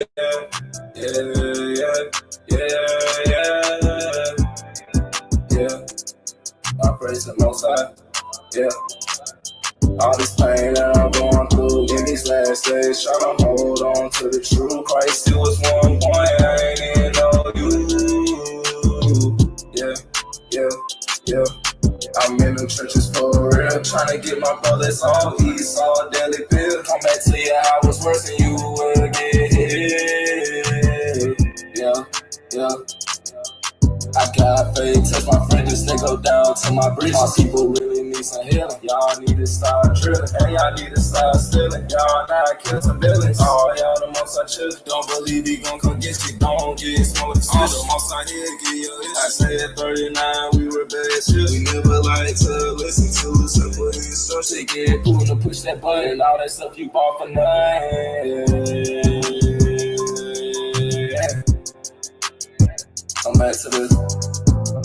I praise the Most High. All this pain that I'm going through in these last days, trying to hold on to the truth. Christ, it was one point, I ain't even know you. I'm in the trenches for real, trying to get my brothers on east, on daily bill. Come back to you how I was worse and you will get hit. I got faith, touch my friend, just they go down to my bridge. My people really need some healing. Y'all need to start drilling, and y'all need to start stealing. Y'all not kill some villains. All y'all the most I children. Don't believe he gon' come get you. Don't get small with the most I did get you. I said 39, we were bad shit. We never like to listen to simple instructions. Get cool to push that button, all that stuff you bought for nothing. Come back to the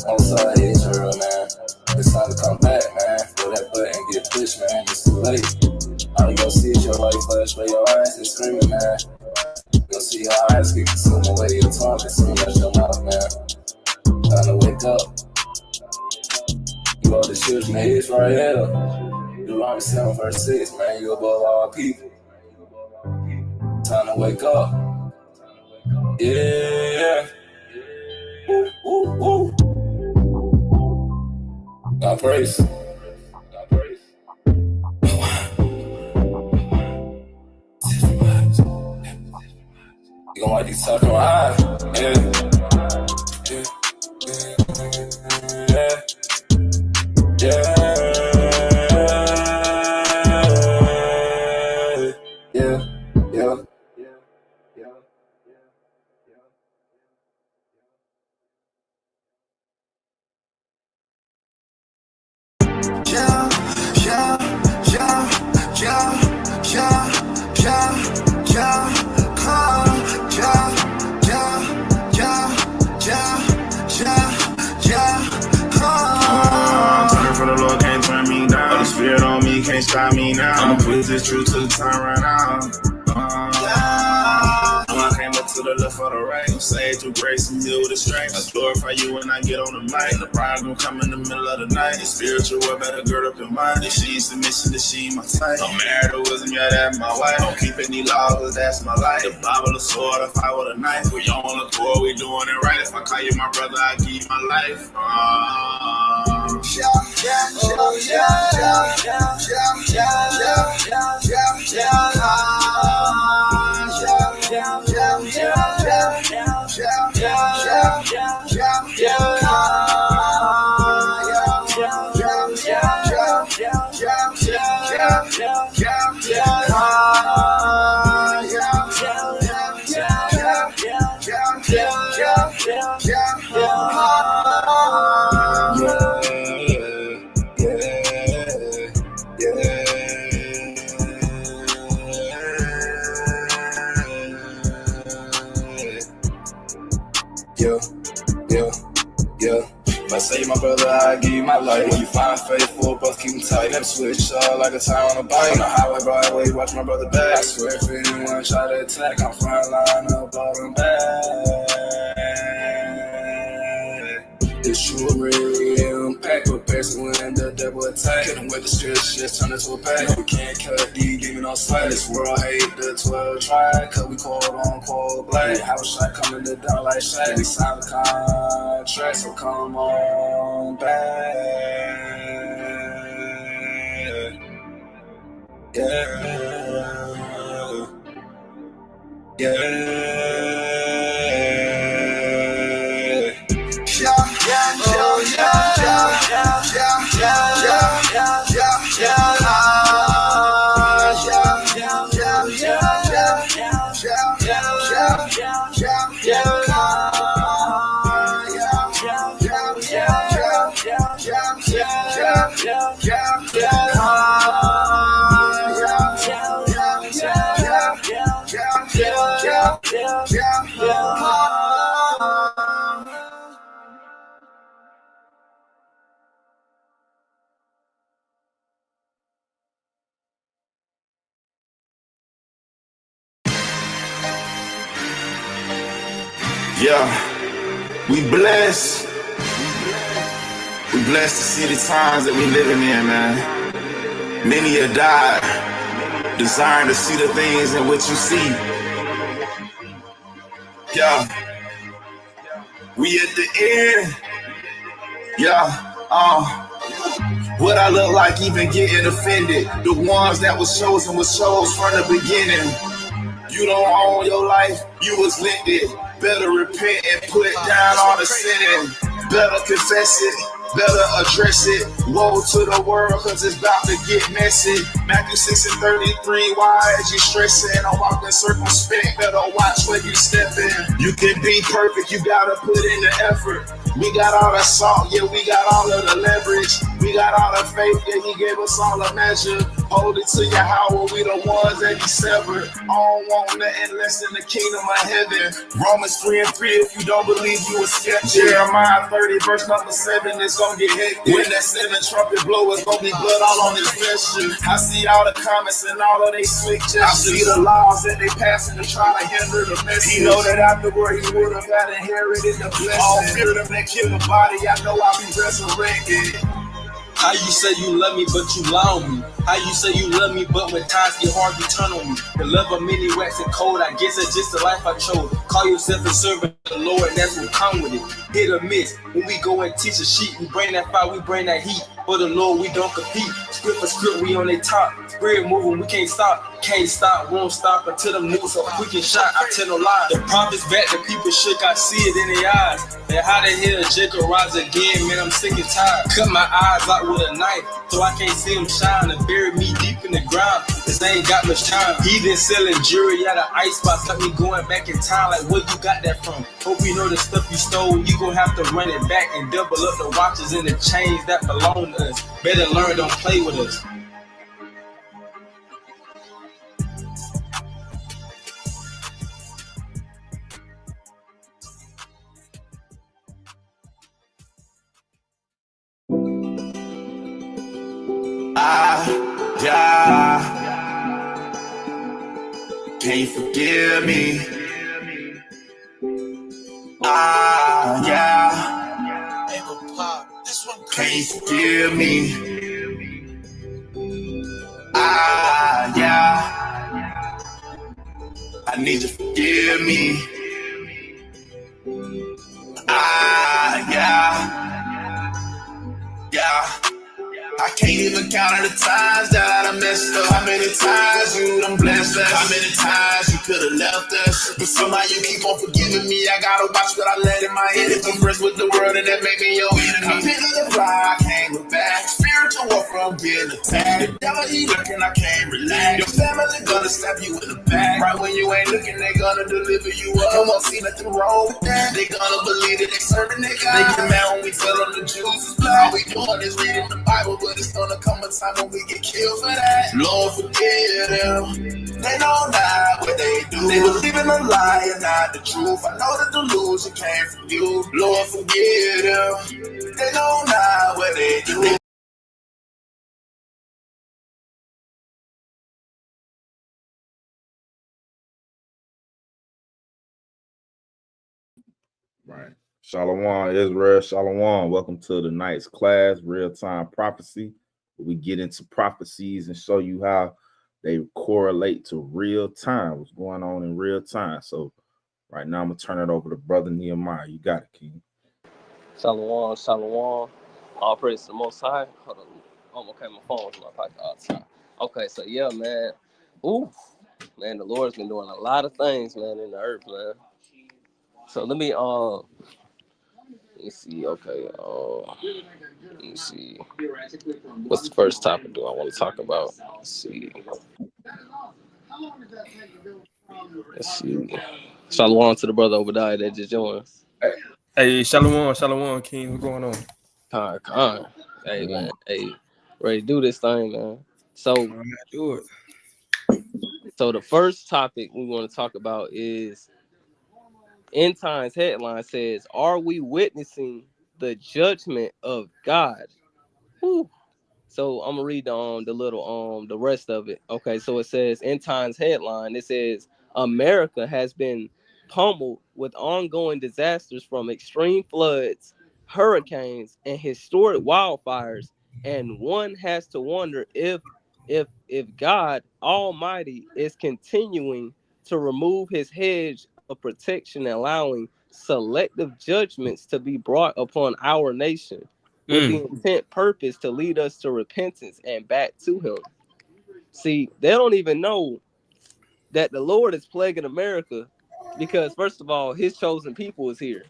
outside Israel, man. It's time to come back, man. Feel that button get pushed, man. It's too late. All you gon' see is your life flash, but your eyes is screaming, man. You'll see your eyes get consumed away, your tongue consumed out your mouth, man. Time to wake up. You are the children of Israel. Deuteronomy 7 verse 6, man. You above all people. Time to wake up. Yeah. God praise. You gon' like these talking high. Can't stop me now. I'ma put this truth to the time right now. I came up to the left or the right. I'm saved through grace and deal with the strength. I glorify you when I get on the mic. The bride gon' come in the middle of the night. The spiritual world better gird up your mind. If she's submission, then she my type. I'm married to wisdom, yeah, that's my wife. Don't keep any laws, cause that's my life. The Bible, a sword, a fight with a knife. We on the core, we doing it right. If I call you my brother, I give you my life. If I say my brother, I give you my life. When you find faithful, both keep them tight. Never switch like a tire on a bike. On the highway, Broadway, watch my brother back. I swear if anyone try to attack, I'm front line up, bottom back. It's true, I'm really impact. Prepare so when the devil attack. Killing with the scripts, just turn into a pack. No, we can't cut these demons on sight. This world hate the 12 tribe. Cause we quote unquote black. House shot coming to down like Shaq. We signed the contract, so come on back. Yeah. Yeah, we blessed. We blessed to see the times that we living in, man. Many have died, desiring to see the things in which you see. Yeah, we at the end. Yeah, what I look like even getting offended. The ones that was chose from the beginning. You don't own your life, you was lended. Better repent and put down all the sinning. Better confess it, better address it. Woe to the world, cause it's about to get messy. Matthew 6:33, why is you stressing? I'm walking circumspect, better watch where you step in. You can be perfect, you gotta put in the effort. We got all the salt, yeah, we got all of the leverage. We got all the faith, yeah, he gave us all a measure. Hold it to your hour, we the ones that he severed. I don't want nothing less than the kingdom of heaven. Romans 3:3, if you don't believe, you a skeptic. Jeremiah 30, verse number 7, it's gonna get hectic. When that 7 trumpet blow, it's gonna be blood all on his vesture. I see all the comments and all of they slick gestures. I see the laws that they passing to try to hinder the message. He know that afterward he would have got inherited the blessing. All fear them that kill the body, I know I'll be resurrected. How you say you love me, but you lie on me? How you say you love me, but when times get hard, you turn on me? The love of many wax and cold, I guess that's just the life I chose. Call yourself a servant of the Lord, and that's what come with it. Hit or miss, when we go and teach a sheep, we bring that fire, we bring that heat. For the Lord, we don't compete. Script for script, we on their top. Spirit moving, we can't stop. Can't stop, won't stop until them moves so quick and shot. I tell no lies. The prophets back, the people shook, I see it in their eyes. And how the hell Jacob rise again, man, I'm sick and tired. Cut my eyes out with a knife, so I can't see them shine. And bury me deep in the ground, cause they ain't got much time. He been selling jewelry at an ice box, got me going back in time. Like, where you got that from? Hope you know the stuff you stole, you gon' have to run it back and double up the watches and the chains that belong to us. Better learn, don't play with us. Can you forgive me? Can you forgive me? I need you to forgive me. I can't even count the times that I messed up. How many times you done blessed us? How many times you could've left us? But somehow you keep on forgiving me. I gotta watch what I let in my head. If I'm friends with the world and that make me your enemy. I picked up the fly, I can't look back. Spiritual warfare, I'm getting attacked. The devil, he looking, I can't relax. Your family gonna stab you in the back. Right when you ain't looking, they gonna deliver you up. You won't see nothing wrong with that. They gonna believe that they serving their God. They get mad when we tell them the Jews is black. All we doing is reading the Bible, but it's gonna come a time when we get killed for that. Lord, forgive them. They know not what they do. They believe in a lie and not the truth. I know the delusion came from you. Lord, forgive them. They know not what they do. Right. Shalom, Israel. Shalom. Welcome to the night's class, Real Time Prophecy. We get into prophecies and show you how they correlate to real time, what's going on in real time. So right now I'm going to turn it over to Brother Nehemiah. You got it, King. Shalom, shalom. All praise to the Most High. Hold on. Oh, okay, my phone was in my pocket all the time. Okay, so yeah, man. Ooh, man, the Lord's been doing a lot of things, man, in the earth, man. So let me see. Okay, let me see. What's the first topic do I want to talk about? Let's see. Shalom to the brother Obadiah that just joined. Hey, shalom, King. What's going on? Khan. Hey, man. Hey, ready to do this thing, man. So do it. So the first topic we want to talk about is End Times headline says, "Are we witnessing the judgment of God?" Whew. So I'm gonna read the rest of it. Okay, so it says End Times headline. It says America has been pummeled with ongoing disasters from extreme floods, hurricanes, and historic wildfires. And one has to wonder if God Almighty is continuing to remove his hedge of protection, allowing selective judgments to be brought upon our nation with the intent purpose to lead us to repentance and back to him. See, they don't even know that the Lord is plaguing America because, first of all, his chosen people is here.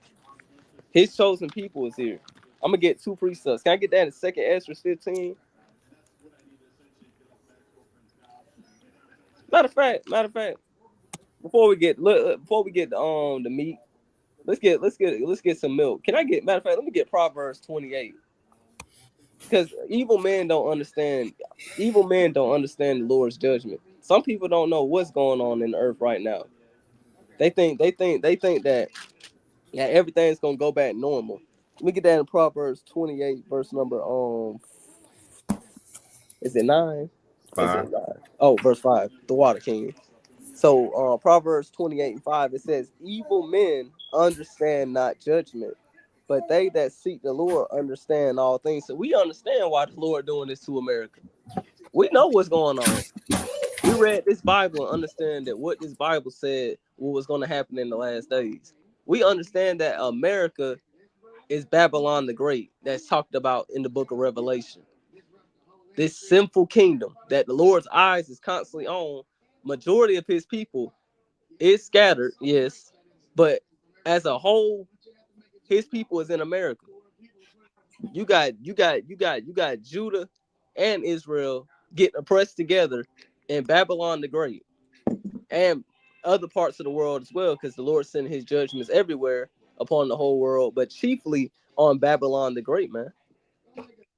His chosen people is here. I'm going to get 2 precepts. Can I get that in 2nd Ezra 15? Matter of fact, before we get the meat, let's get some milk. Can I get, matter of fact, let me get Proverbs 28. Because evil men don't understand the Lord's judgment. Some people don't know what's going on in the earth right now. They think that everything's gonna go back normal. Let me get that in Proverbs 28, verse number is it 9? 5. Is it 9? Oh, verse 5, the Water King. So Proverbs 28 and 5, it says, evil men understand not judgment, but they that seek the Lord understand all things. So we understand why the Lord doing this to America. We know what's going on. We read this Bible and understand that what this Bible said what was going to happen in the last days. We understand that America is Babylon the Great that's talked about in the book of Revelation. This sinful kingdom that the Lord's eyes is constantly on. Majority of his people is scattered, yes, but as a whole, his people is in America. You got Judah and Israel getting oppressed together in Babylon the Great and other parts of the world as well, because the Lord sent his judgments everywhere upon the whole world, but chiefly on Babylon the Great, man.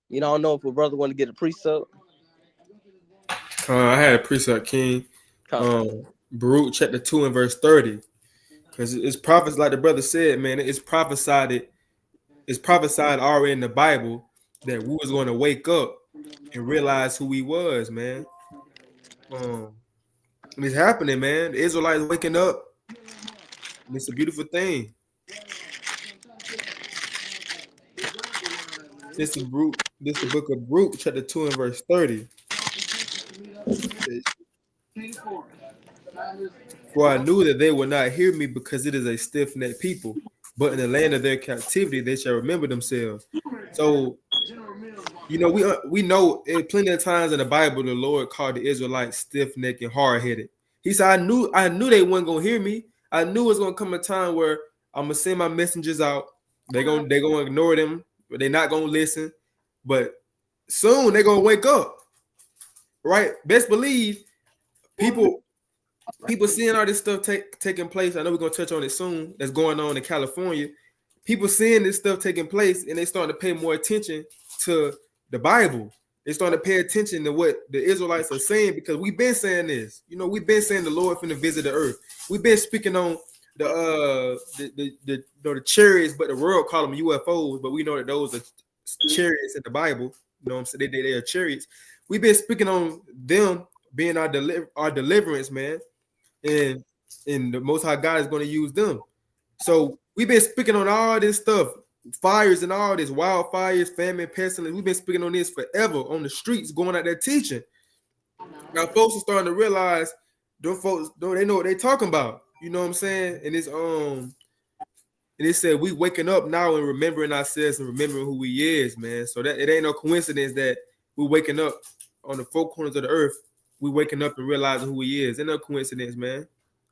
You know, I don't know if a brother want to get a precept. I had a precept, King. Baruch chapter 2 and verse 30. Because it's prophesied, like the brother said, man, it's prophesied already in the Bible that we was going to wake up and realize who we was, man. It's happening, man. The Israelites waking up. It's a beautiful thing. This is the book of Baruch, chapter 2 and verse 30. For I knew that they would not hear me because it is a stiff-necked people, but in the land of their captivity they shall remember themselves. So, you know, we know plenty of times in the Bible the Lord called the Israelites stiff-necked and hard-headed. He said, I knew they weren't gonna hear me. I knew it was gonna come a time where I'm gonna send my messengers out. They're gonna ignore them, but they're not gonna listen. But soon they're gonna wake up, right? Best believe people seeing all this stuff taking place. I know we're gonna touch on it soon. That's going on in California. People seeing this stuff taking place, and they starting to pay more attention to the Bible. They starting to pay attention to what the Israelites are saying, because we've been saying this. You know, we've been saying the Lord finna visit the earth. We've been speaking on the chariots, but the world call them UFOs, but we know that those are chariots in the Bible. You know what I'm saying? They are chariots. We've been speaking on them being our deliverance, man. And the Most High God is going to use them. So we've been speaking on all this stuff, fires and all this, wildfires, famine, pestilence. We've been speaking on this forever on the streets, going out there teaching. Now folks are starting to realize, those folks, they know what they're talking about. You know what I'm saying? And it said we waking up now and remembering ourselves and remembering who we is, man. So that it ain't no coincidence that we're waking up on the four corners of the earth. We waking up and realizing who he is. Ain't no coincidence, man.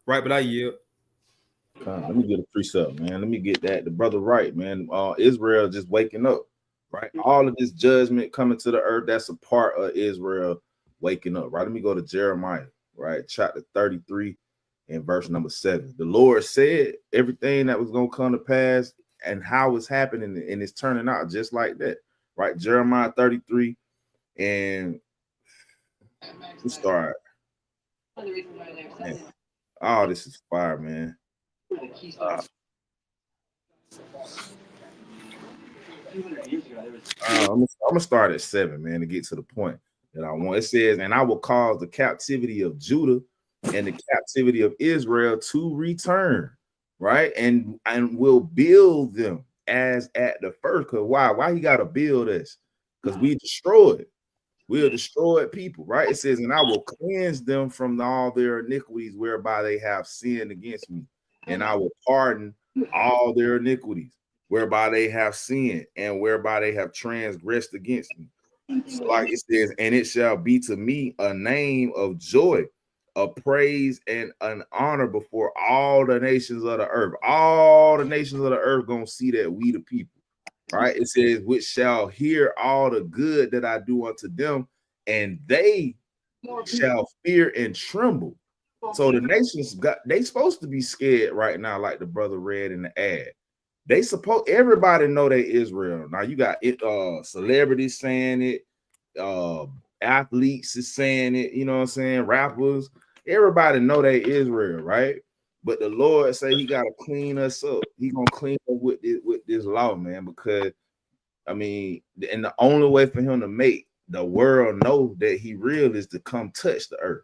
Right, but I yield. Let me get a precept, man. Let me get that. The brother right, man. Israel just waking up, right? All of this judgment coming to the earth, that's a part of Israel waking up, right? Let me go to Jeremiah, right? Chapter 33 and verse number 7. The Lord said everything that was going to come to pass and how it's happening, and it's turning out just like that, right? Jeremiah 33 and we start. Man. Oh, this is fire, man. I'm gonna start at 7, man, to get to the point that I want. It says, and I will cause the captivity of Judah and the captivity of Israel to return, right? And will build them as at the first. Because why he got to build us? Because we destroyed. We'll destroy people, right? It says, and I will cleanse them from all their iniquities whereby they have sinned against me, and I will pardon all their iniquities whereby they have sinned and whereby they have transgressed against me. So like it says, and it shall be to me a name of joy, a praise and an honor before all the nations of the earth. All the nations of the earth gonna see that we the people, right? It says, which shall hear all the good that I do unto them, and they shall fear and tremble. So the nations they supposed to be scared right now, like the brother read in the ad. They suppose everybody know they Israel. Now you got it, celebrities saying it, athletes is saying it, you know what I'm saying, rappers, everybody know they Israel, right? But the Lord say he got to clean us up. He gonna clean up with this law, man, because I mean, and the only way for him to make the world know that he real is to come touch the earth,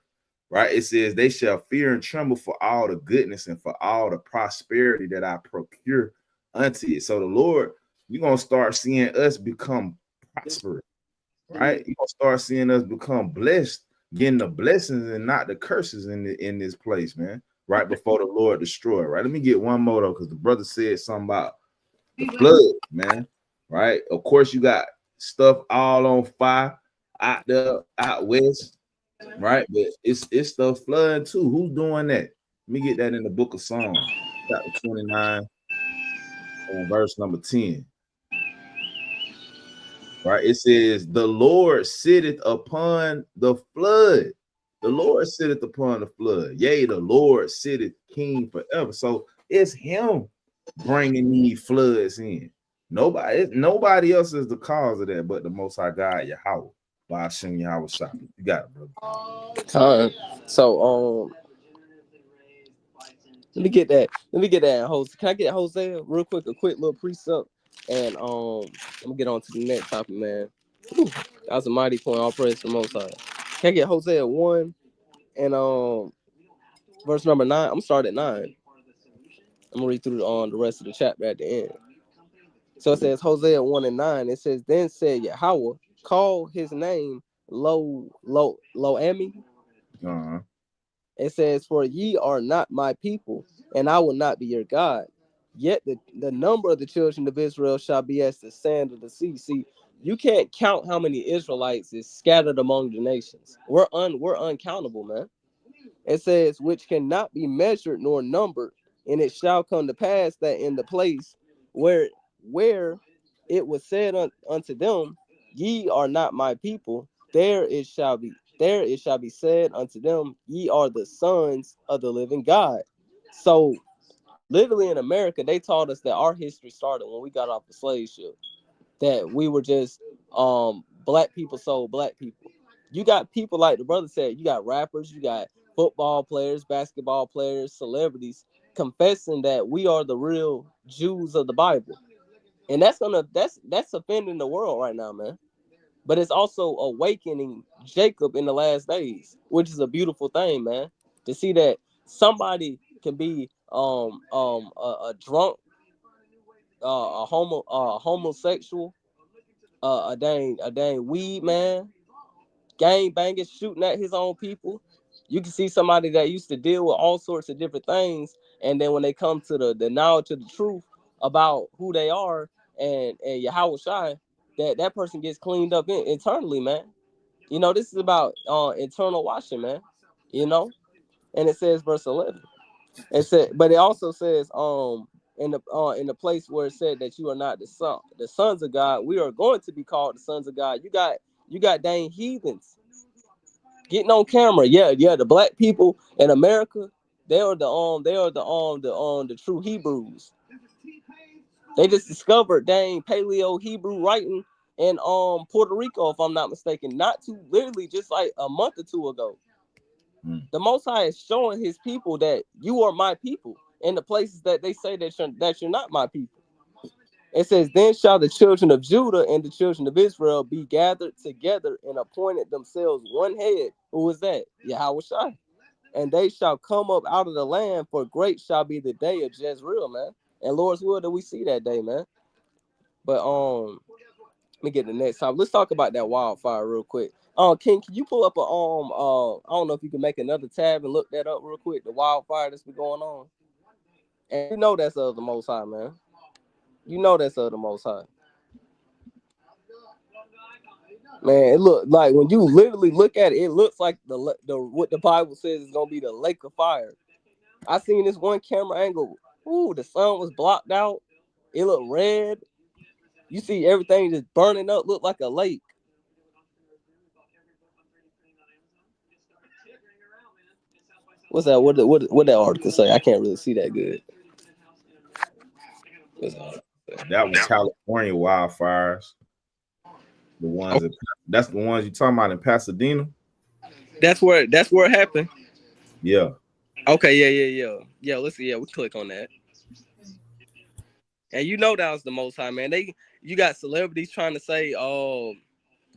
right? It says they shall fear and tremble for all the goodness and for all the prosperity that I procure unto it. So the Lord, you're gonna start seeing us become prosperous, right? You're gonna start seeing us become blessed, getting the blessings and not the curses in this place, man. Right before the Lord destroy, right? Let me get one more though, because the brother said something about the flood, man. Right? Of course, you got stuff all on fire out there, out west, right? But it's stuff flooding too. Who's doing that? Let me get that in the book of Psalms, chapter 29, and verse number 10. Right? It says, the Lord sitteth upon the flood. The Lord sitteth upon the flood. Yea, the Lord sitteth king forever. So it's him bringing these floods in. Nobody else is the cause of that but the Most High God, Yahweh. By Hashem Yahweh Shah. You got it, brother. So let me get that. Let me get that. Jose, can I get Hosea real quick? A quick little precept, and I'm gonna get on to the next topic, man. Whew, that was a mighty point. All praise to the Most High. Can I get Hosea 1 and verse number 9? I'm gonna start at 9. I'm gonna read through the rest of the chapter at the end. So it says Hosea 1 and 9. It says, then said Yahweh, call his name Lo-Ami. Uh-huh. It says, for ye are not my people, and I will not be your God. Yet the number of the children of Israel shall be as the sand of the sea. See, you can't count how many Israelites is scattered among the nations. We're uncountable, man. It says, which cannot be measured nor numbered, and it shall come to pass that in the place where it was said unto them, ye are not my people, there it shall be said unto them, ye are the sons of the living God. So literally in America, they taught us that our history started when we got off the slave ship, that we were just black people sold black people. You got people like the brother said, you got rappers, you got football players, basketball players, celebrities confessing that we are the real Jews of the Bible. And that's offending the world right now, man. But it's also awakening Jacob in the last days, which is a beautiful thing, man. To see that somebody can be a drunk, a homosexual, a dang weed man, gang banging, shooting at his own people. You can see somebody that used to deal with all sorts of different things, and then when they come to the knowledge of the truth about who they are and Yahweh Shai, that person gets cleaned up internally, man. You know, this is about internal washing, man. You know, and it says verse 11. It said, but it also says in the place where it said that you are not the sons of God, we are going to be called the sons of God. You got dang heathens getting on camera. Yeah, the black people in America, they are the true Hebrews. They just discovered dang Paleo Hebrew writing in Puerto Rico, if I'm not mistaken, not too literally just like a month or two ago. The Most High is showing his people that you are my people in the places that they say that you're not my people. It says, then shall the children of Judah and the children of Israel be gathered together and appointed themselves one head. Who is that? Yahweh Shai. and they shall come up out of the land, for great shall be the day of Jezreel, man. And Lord's will that we see that day, man. But let me get the next time. Let's talk about that wildfire real quick. King, can you pull up a I don't know if you can make another tab and look that up real quick, the wildfire that's been going on. And you know that's of the Most High, man. You know that's of the Most High. Man, it look like when you literally look at it, it looks like the what the Bible says is gonna be the lake of fire. I seen this one camera angle. Ooh, the sun was blocked out. It looked red. You see everything just burning up, look like a lake. What's that? What that article say? I can't really see that good. That was California wildfires. The ones that's the ones you talking about in Pasadena. That's where it happened. Yeah. Okay. Yeah. Let's see. Yeah, we click on that. And you know that was the Most High, man. You got celebrities trying to say, oh,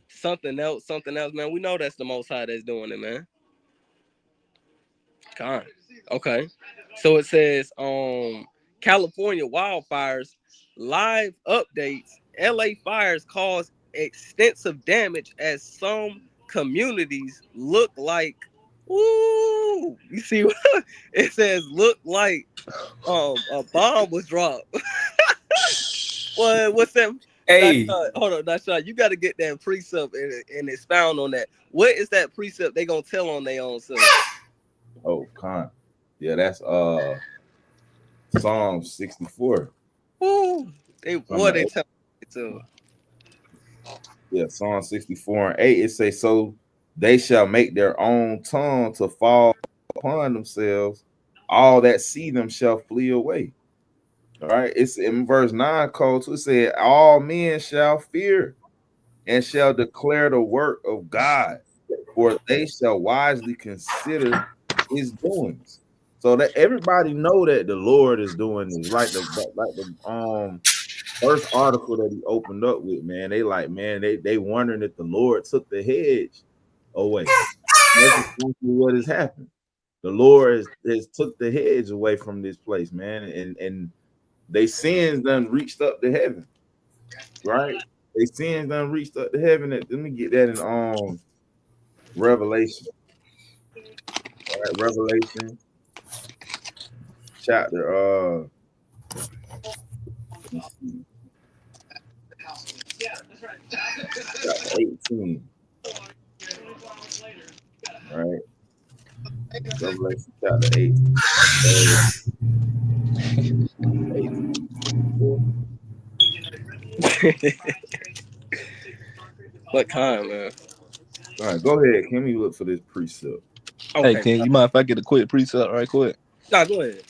something else, man. We know that's the Most High that's doing it, man. God. Okay. So it says, California wildfires, live updates. LA fires cause extensive damage as some communities look like. Ooh, you see what it says? Look like a bomb was dropped. What's that? Hey, Hold on, Dashawn, you got to get that precept and expound on that. What is that precept they gonna tell on their own self? Oh, Con. Yeah, that's Psalm 64. Ooh, they tell it to. Yeah, Psalm 64 and 8. It says, so they shall make their own tongue to fall upon themselves. All that see them shall flee away. All right. It's in verse 9, code 2. It said, all men shall fear and shall declare the work of God, for they shall wisely consider his doings. So that everybody know that the Lord is doing this. Like the first article that he opened up with, man, they wondering if the Lord took the hedge away. That's exactly what has happened. The Lord has took the hedge away from this place, man, and they sins done reached up to heaven, right? They sins done reached up to heaven. Let me get that in Revelation. All right, Revelation chapter chapter 18. All right. Revelation chapter 8. What kind, man? All right, go ahead. Can we look for this precept? Okay. Hey, can you mind if I get a quick precept right quick? Nah, go ahead.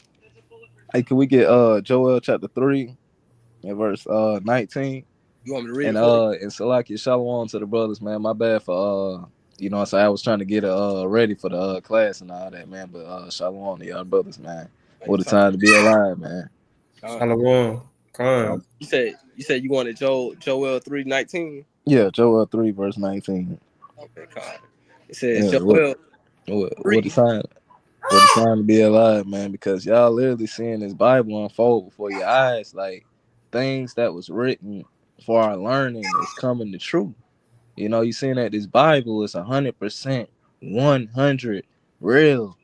Hey, can we get Joel chapter 3 and verse 19? You want me to read And it for you? and Salaki Shalom to the brothers, man. My bad for you know, so I was trying to get ready for the class and all that, man. But Shalom to y'all brothers, man. What a time to be alive, man. Shalom. Con. You said you wanted Joel 3:19. Yeah, Joel 3 verse 19. Okay, God. It says Yeah, Joel. what a time to be alive, man, because y'all literally seeing this Bible unfold before your eyes, like things that was written for our learning is coming to true. You know, you seeing that this Bible is 100%, 100 real.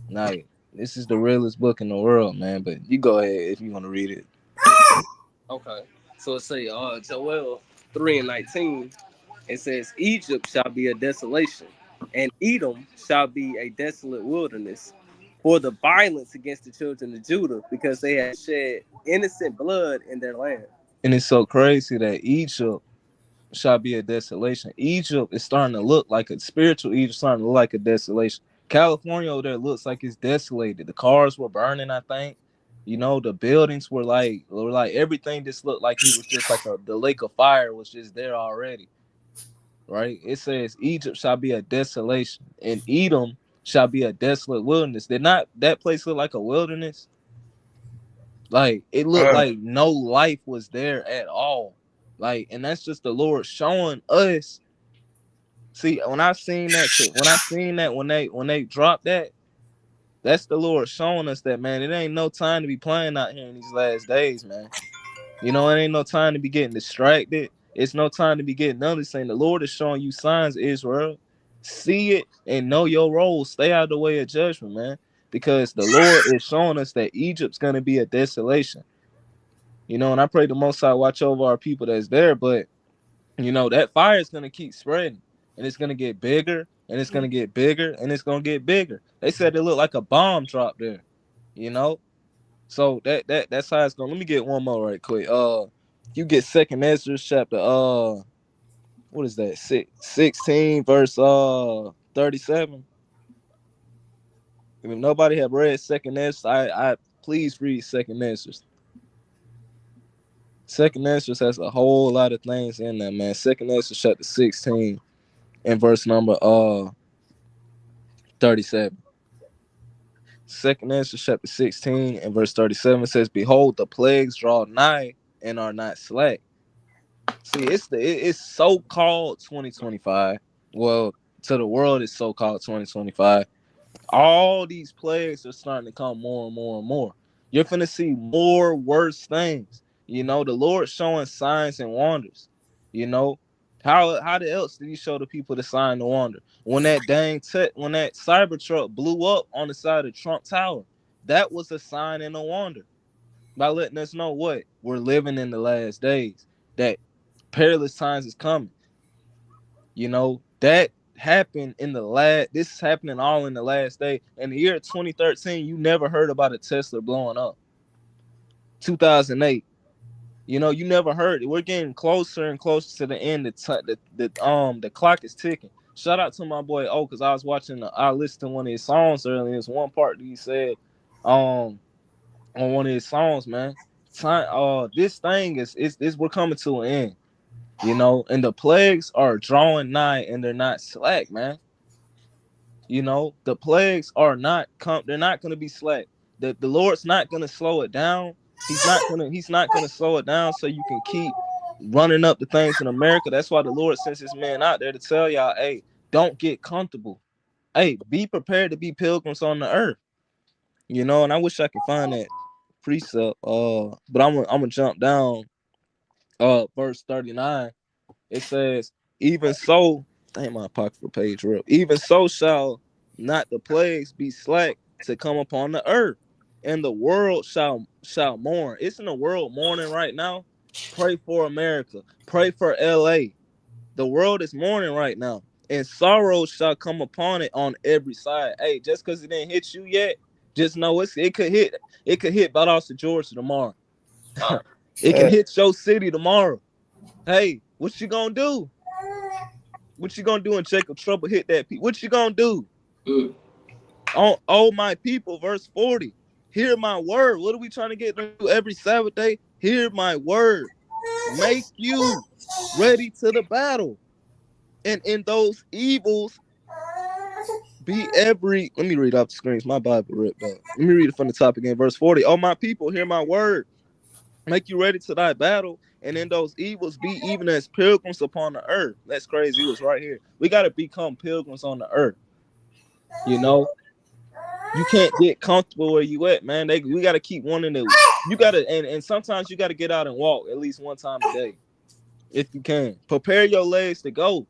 Like, this is the realest book in the world, man. But you go ahead if you want to read it. Okay. So it say Joel 3:19. It says Egypt shall be a desolation, and Edom shall be a desolate wilderness, for the violence against the children of Judah, because they have shed innocent blood in their land. And it's so crazy that Egypt shall be a desolation. Egypt is starting to look like a spiritual Egypt, starting to look like a desolation. California over there looks like it's desolated. The cars were burning, I think. You know, the buildings were like everything just looked like it was just like the lake of fire was just there already. Right? It says Egypt shall be a desolation, and Edom shall be a desolate wilderness. Did not that place look like a wilderness? Like, it looked like no life was there at all. Like, and that's just the Lord showing us. See, when they dropped that, That's the Lord showing us that, man. It ain't no time to be playing out here in these last days, man. You know, it ain't no time to be getting distracted. It's no time to be getting none of this thing. The Lord is showing you signs, Israel. See it and know your role. Stay out of the way of judgment, man. Because the Lord is showing us that Egypt's going to be a desolation. You know, and I pray the Most High watch over our people that's there. But, you know, that fire is going to keep spreading. And it's going to get bigger. And it's going to get bigger. And it's going to get bigger. They said it looked like a bomb dropped there. You know? So that's how it's going. Let me get one more right quick. You get 2nd Ezra chapter what is that? 16 verse 37. If nobody have read 2nd Ezra, I please read 2nd Ezra. 2nd Ezra has a whole lot of things in there, man. 2nd Ezra chapter 16 and verse number 37. 2nd Ezra chapter 16 and verse 37 says, "Behold, the plagues draw nigh and are not slack." See, it's so-called 2025. Well, to the world, it's so-called 2025. All these plagues are starting to come more and more and more. You're finna see more worse things. You know, the Lord showing signs and wonders. You know, how else did he show the people the sign and wonder? When that when that Cybertruck blew up on the side of Trump Tower, that was a sign and a wonder. By letting us know what? We're living in the last days. That perilous times is coming. You know, that happened in this is happening all in the last day. In the year 2013, you never heard about a Tesla blowing up. 2008, you know, you never heard it. We're getting closer and closer to the end. The clock is ticking. Shout out to my boy O, because I listened to one of his songs earlier. There's one part that he said on one of his songs, man. This thing is we're coming to an end. You know, and the plagues are drawing nigh and they're not slack, man. You know, the plagues are they're not gonna be slack. The Lord's not gonna slow it down. He's not gonna slow it down so you can keep running up the things in America. That's why the Lord sends his man out there to tell y'all, hey, don't get comfortable. Hey, be prepared to be pilgrims on the earth. You know, and I wish I could find that precept. But I'm gonna jump down. Verse 39, it says, "Even so," dang, my apocryphal page real. "Even so shall not the plagues be slack to come upon the earth, and the world shall mourn." Isn't the world mourning right now? Pray for America. Pray for LA. The world is mourning right now, and sorrow shall come upon it on every side. Hey, just because it didn't hit you yet, just know it could hit Valdosta, Georgia tomorrow. It can hit your city tomorrow. Hey, what you gonna do? What you gonna do when Jacob Trouble hit that? What you gonna do? Oh, my people, verse 40. Hear my word. What are we trying to get through every Sabbath day? Hear my word. Make you ready to the battle. And in those evils, be every. Let me read off the screens. My Bible ripped up. Let me read it from the top again. Verse 40. Oh, my people, hear my word. Make you ready to thy battle, and in those evils be even as pilgrims upon the earth. That's crazy. It was right here. We got to become pilgrims on the earth. You know, you can't get comfortable where you at, man. We got to keep wanting to. You got to, and sometimes you got to get out and walk at least one time a day, if you can. Prepare your legs to go.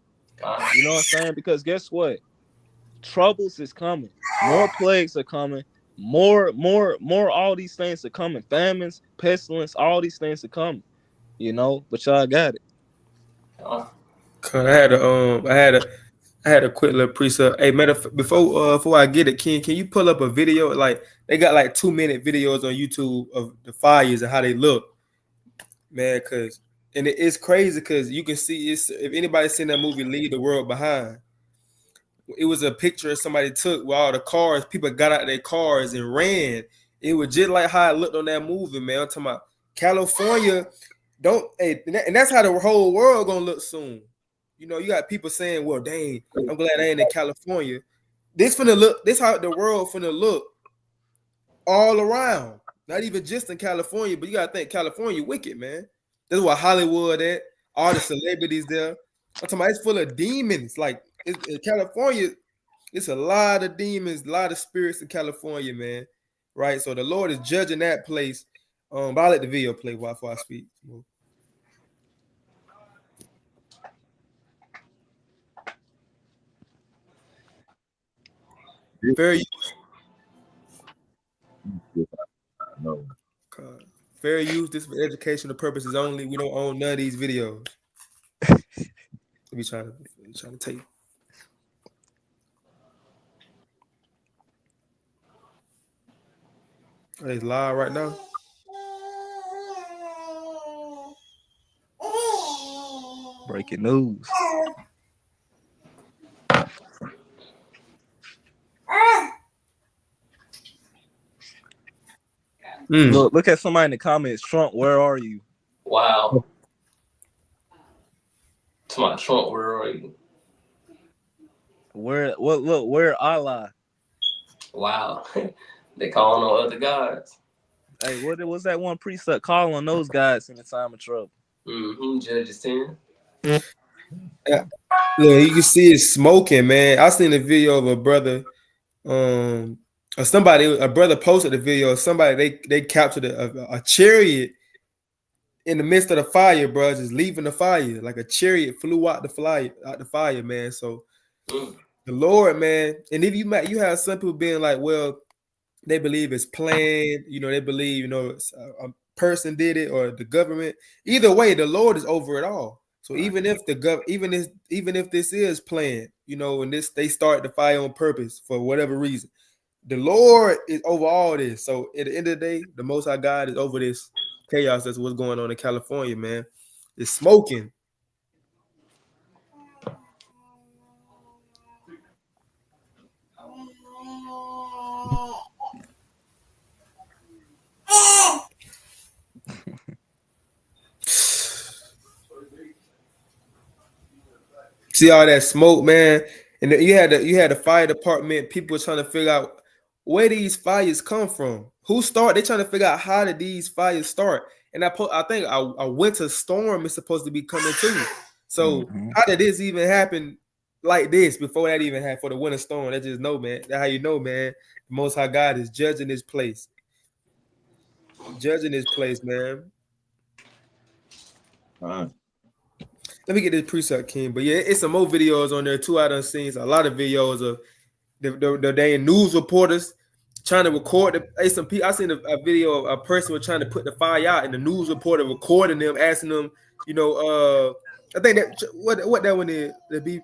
You know what I'm saying? Because guess what? Troubles is coming. More plagues are coming. More, all these things are coming. Famines, pestilence, all these things are coming. You know, but y'all got it. I had a quick little precept. Hey, before I get it, can you pull up a video? Like, they got like 2-minute videos on YouTube of the fires and how they look, man. And it's crazy because you can see if anybody's seen that movie Leave the World Behind. It was a picture somebody took where all the cars, people got out of their cars and ran. It was just like how it looked on that movie, man. I'm talking about California. And that's how the whole world gonna look soon. You know, you got people saying, well, dang, I'm glad I ain't in California. This how the world finna look all around. Not even just in California, but you gotta think California wicked, man. That's where Hollywood at, all the celebrities there. I'm talking about it's full of demons. Like, California it's a lot of demons, a lot of spirits in California, man. Right. So the Lord is judging that place. But I'll let the video play before I speak. Fair use. No. Fair use. This for educational purposes only. We don't own none of these videos. We trying to take. Are they live right now? Breaking news. Look at somebody in the comments. Trump, where are you? Wow. To my Trump, where are you? Where Allah? Wow. They calling on other gods. Hey, what was that one precept calling on those guys in the time of trouble? Judges 10. Yeah. Look, you can see it smoking, man. I seen a video of a brother, or somebody, a brother posted a video of somebody, they captured a chariot in the midst of the fire, bro, just leaving the fire. Like a chariot flew out the fire, man. So the Lord, man, and if you have some people being like, well, they believe it's planned, they believe, a person did it or the government. Either way, the Lord is over it all. So even if even if this is planned, and they start the fire on purpose for whatever reason, the Lord is over all this. So at the end of the day, the Most High God is over this chaos. That's what's going on in California, man. It's smoking. See all that smoke, man, and you had the fire department. People were trying to figure out where these fires come from. Who started? They trying to figure out how did these fires start. And I think a winter storm is supposed to be coming too. So how did this even happen like this before that even happened for the winter storm? That's just man. That's how you know, man. The Most High God is judging this place. Judging this place, man. Let me get this preset, King. But yeah, it's some more videos on there too. I done seen a lot of videos of the damn news reporters trying to record. I seen a video of a person was trying to put the fire out, and the news reporter recording them, asking them, I think that what that one is, the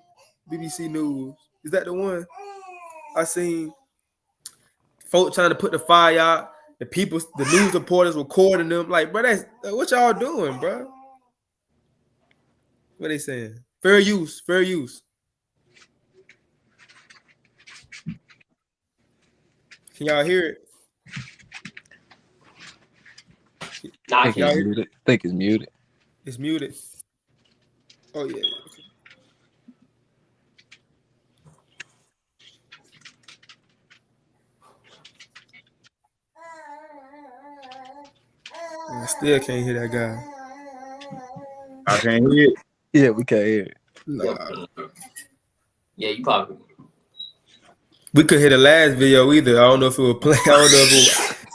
BBC News. Is that the one? I seen folks trying to put the fire out. The news reporters recording them. Like, bro, that's what y'all doing, bro? What they saying? Fair use. Fair use. Can y'all hear it? Nah, I think it's muted. It's muted. Oh yeah. I still can't hear that guy. I can't hear it. Yeah, we can't hear it. Nah. Yeah, you probably. We couldn't hear the last video either. I don't know if it was playing. I don't know if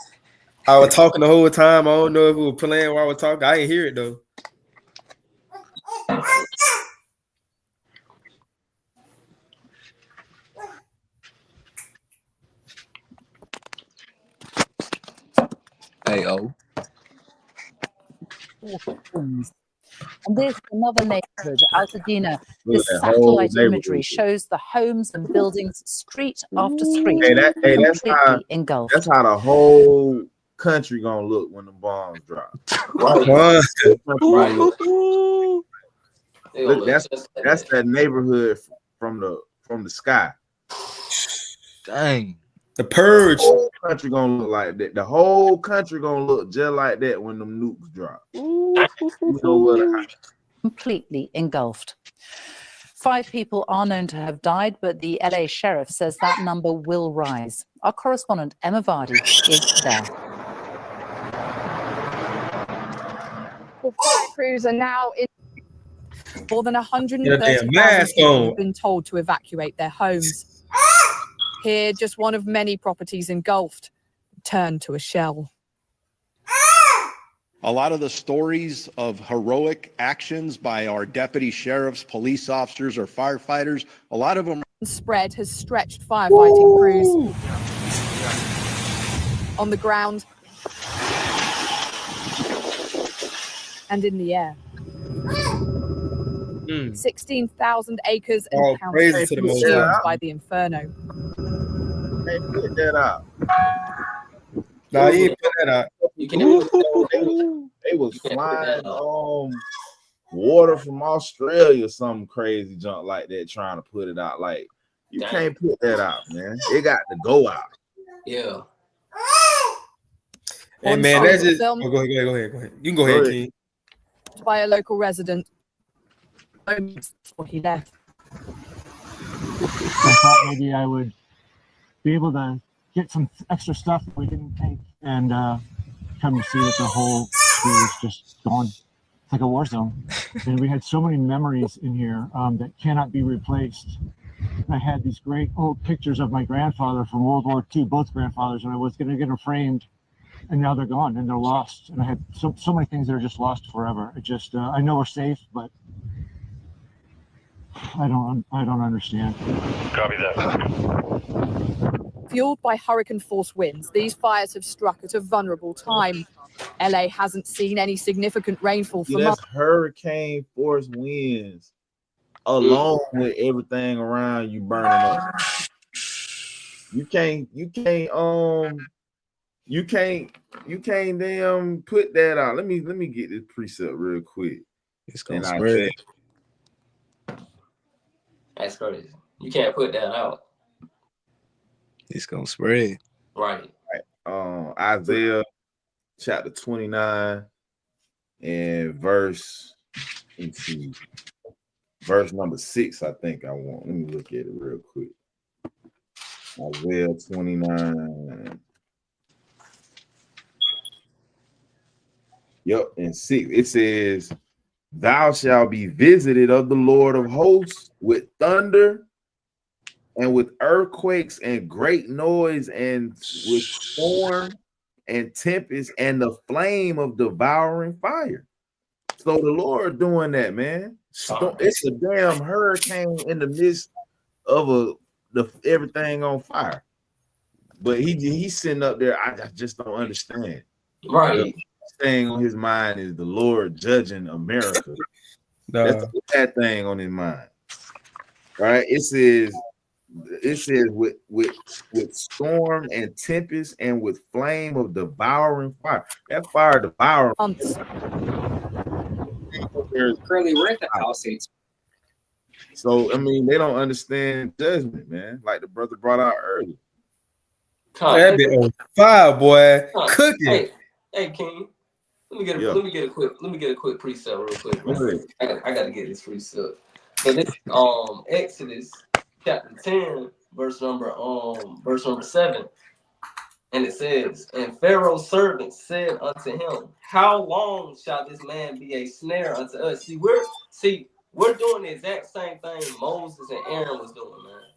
I was talking the whole time. I don't know if it was playing while I was talking. I didn't hear it though. Hey-oh. And this another neighborhood, Altadena. This satellite imagery shows the homes and buildings street after street, completely engulfed. That's how the whole country gonna look when the bombs drop. Look, that's that neighborhood from the sky. Dang. The Purge. The whole country gonna look like that. The whole country gonna look just like that when them nukes drop. Completely engulfed. 5 people are known to have died, but the LA sheriff says that number will rise. Our correspondent Emma Vardy is there. Well, fire crews are now in. More than 130,000 mask people on. have been told to evacuate their homes. Here, just one of many properties engulfed, turned to a shell. A lot of the stories of heroic actions by our deputy sheriffs, police officers, or firefighters, a lot of them Spread has stretched firefighting crews on the ground and in the air. 16,000 acres and counting consumed by the inferno. Hey, put that out. Nah, you ain't put that out. You can They was flying water from Australia, some crazy junk like that, trying to put it out. Like, you can't put that out, man. It got to go out. Yeah. Hey man, that's just go ahead. You can go ahead, King. By a local resident moments before he left. I thought maybe I would be able to get some extra stuff that we didn't take and come to see that the whole tree was just gone. It's like a war zone. And we had so many memories in here that cannot be replaced. I had these great old pictures of my grandfather from World War II, both grandfathers, and I was going to get them framed, and now they're gone and they're lost. And I had so many things that are just lost forever. It just I know we're safe, but I don't understand. Copy that. Fueled by hurricane force winds, these fires have struck at a vulnerable time. LA hasn't seen any significant rainfall for months. That's hurricane force winds, along with everything around you burning up. You can't damn put that out. Let me get this precept real quick. It's gonna spread. That's crazy. You can't put that out. It's gonna spread. Right. Isaiah chapter 29 and verse number 6. I think I want. Let me look at it real quick. Isaiah 29. Yep, and 6. It says, "Thou shalt be visited of the Lord of hosts with thunder and with earthquakes and great noise and with storm and tempest and the flame of devouring fire." So the Lord doing that, man. It's a damn hurricane in the midst of everything on fire. But he's sitting up there. I just don't understand. Right. The thing on his mind is the Lord judging America. That's that thing on his mind. Right? It says with storm and tempest and with flame of devouring fire. That fire devouring. There's currently renting houses. So I mean, they don't understand judgment, man. Like the brother brought out earlier. That bit on fire, boy. Cooking. Hey, King. Let me get a quick precept real quick. I gotta get this precept. So this Exodus chapter 10, verse number 7. And it says, "And Pharaoh's servants said unto him, How long shall this man be a snare unto us?" We're doing the exact same thing Moses and Aaron was doing, man.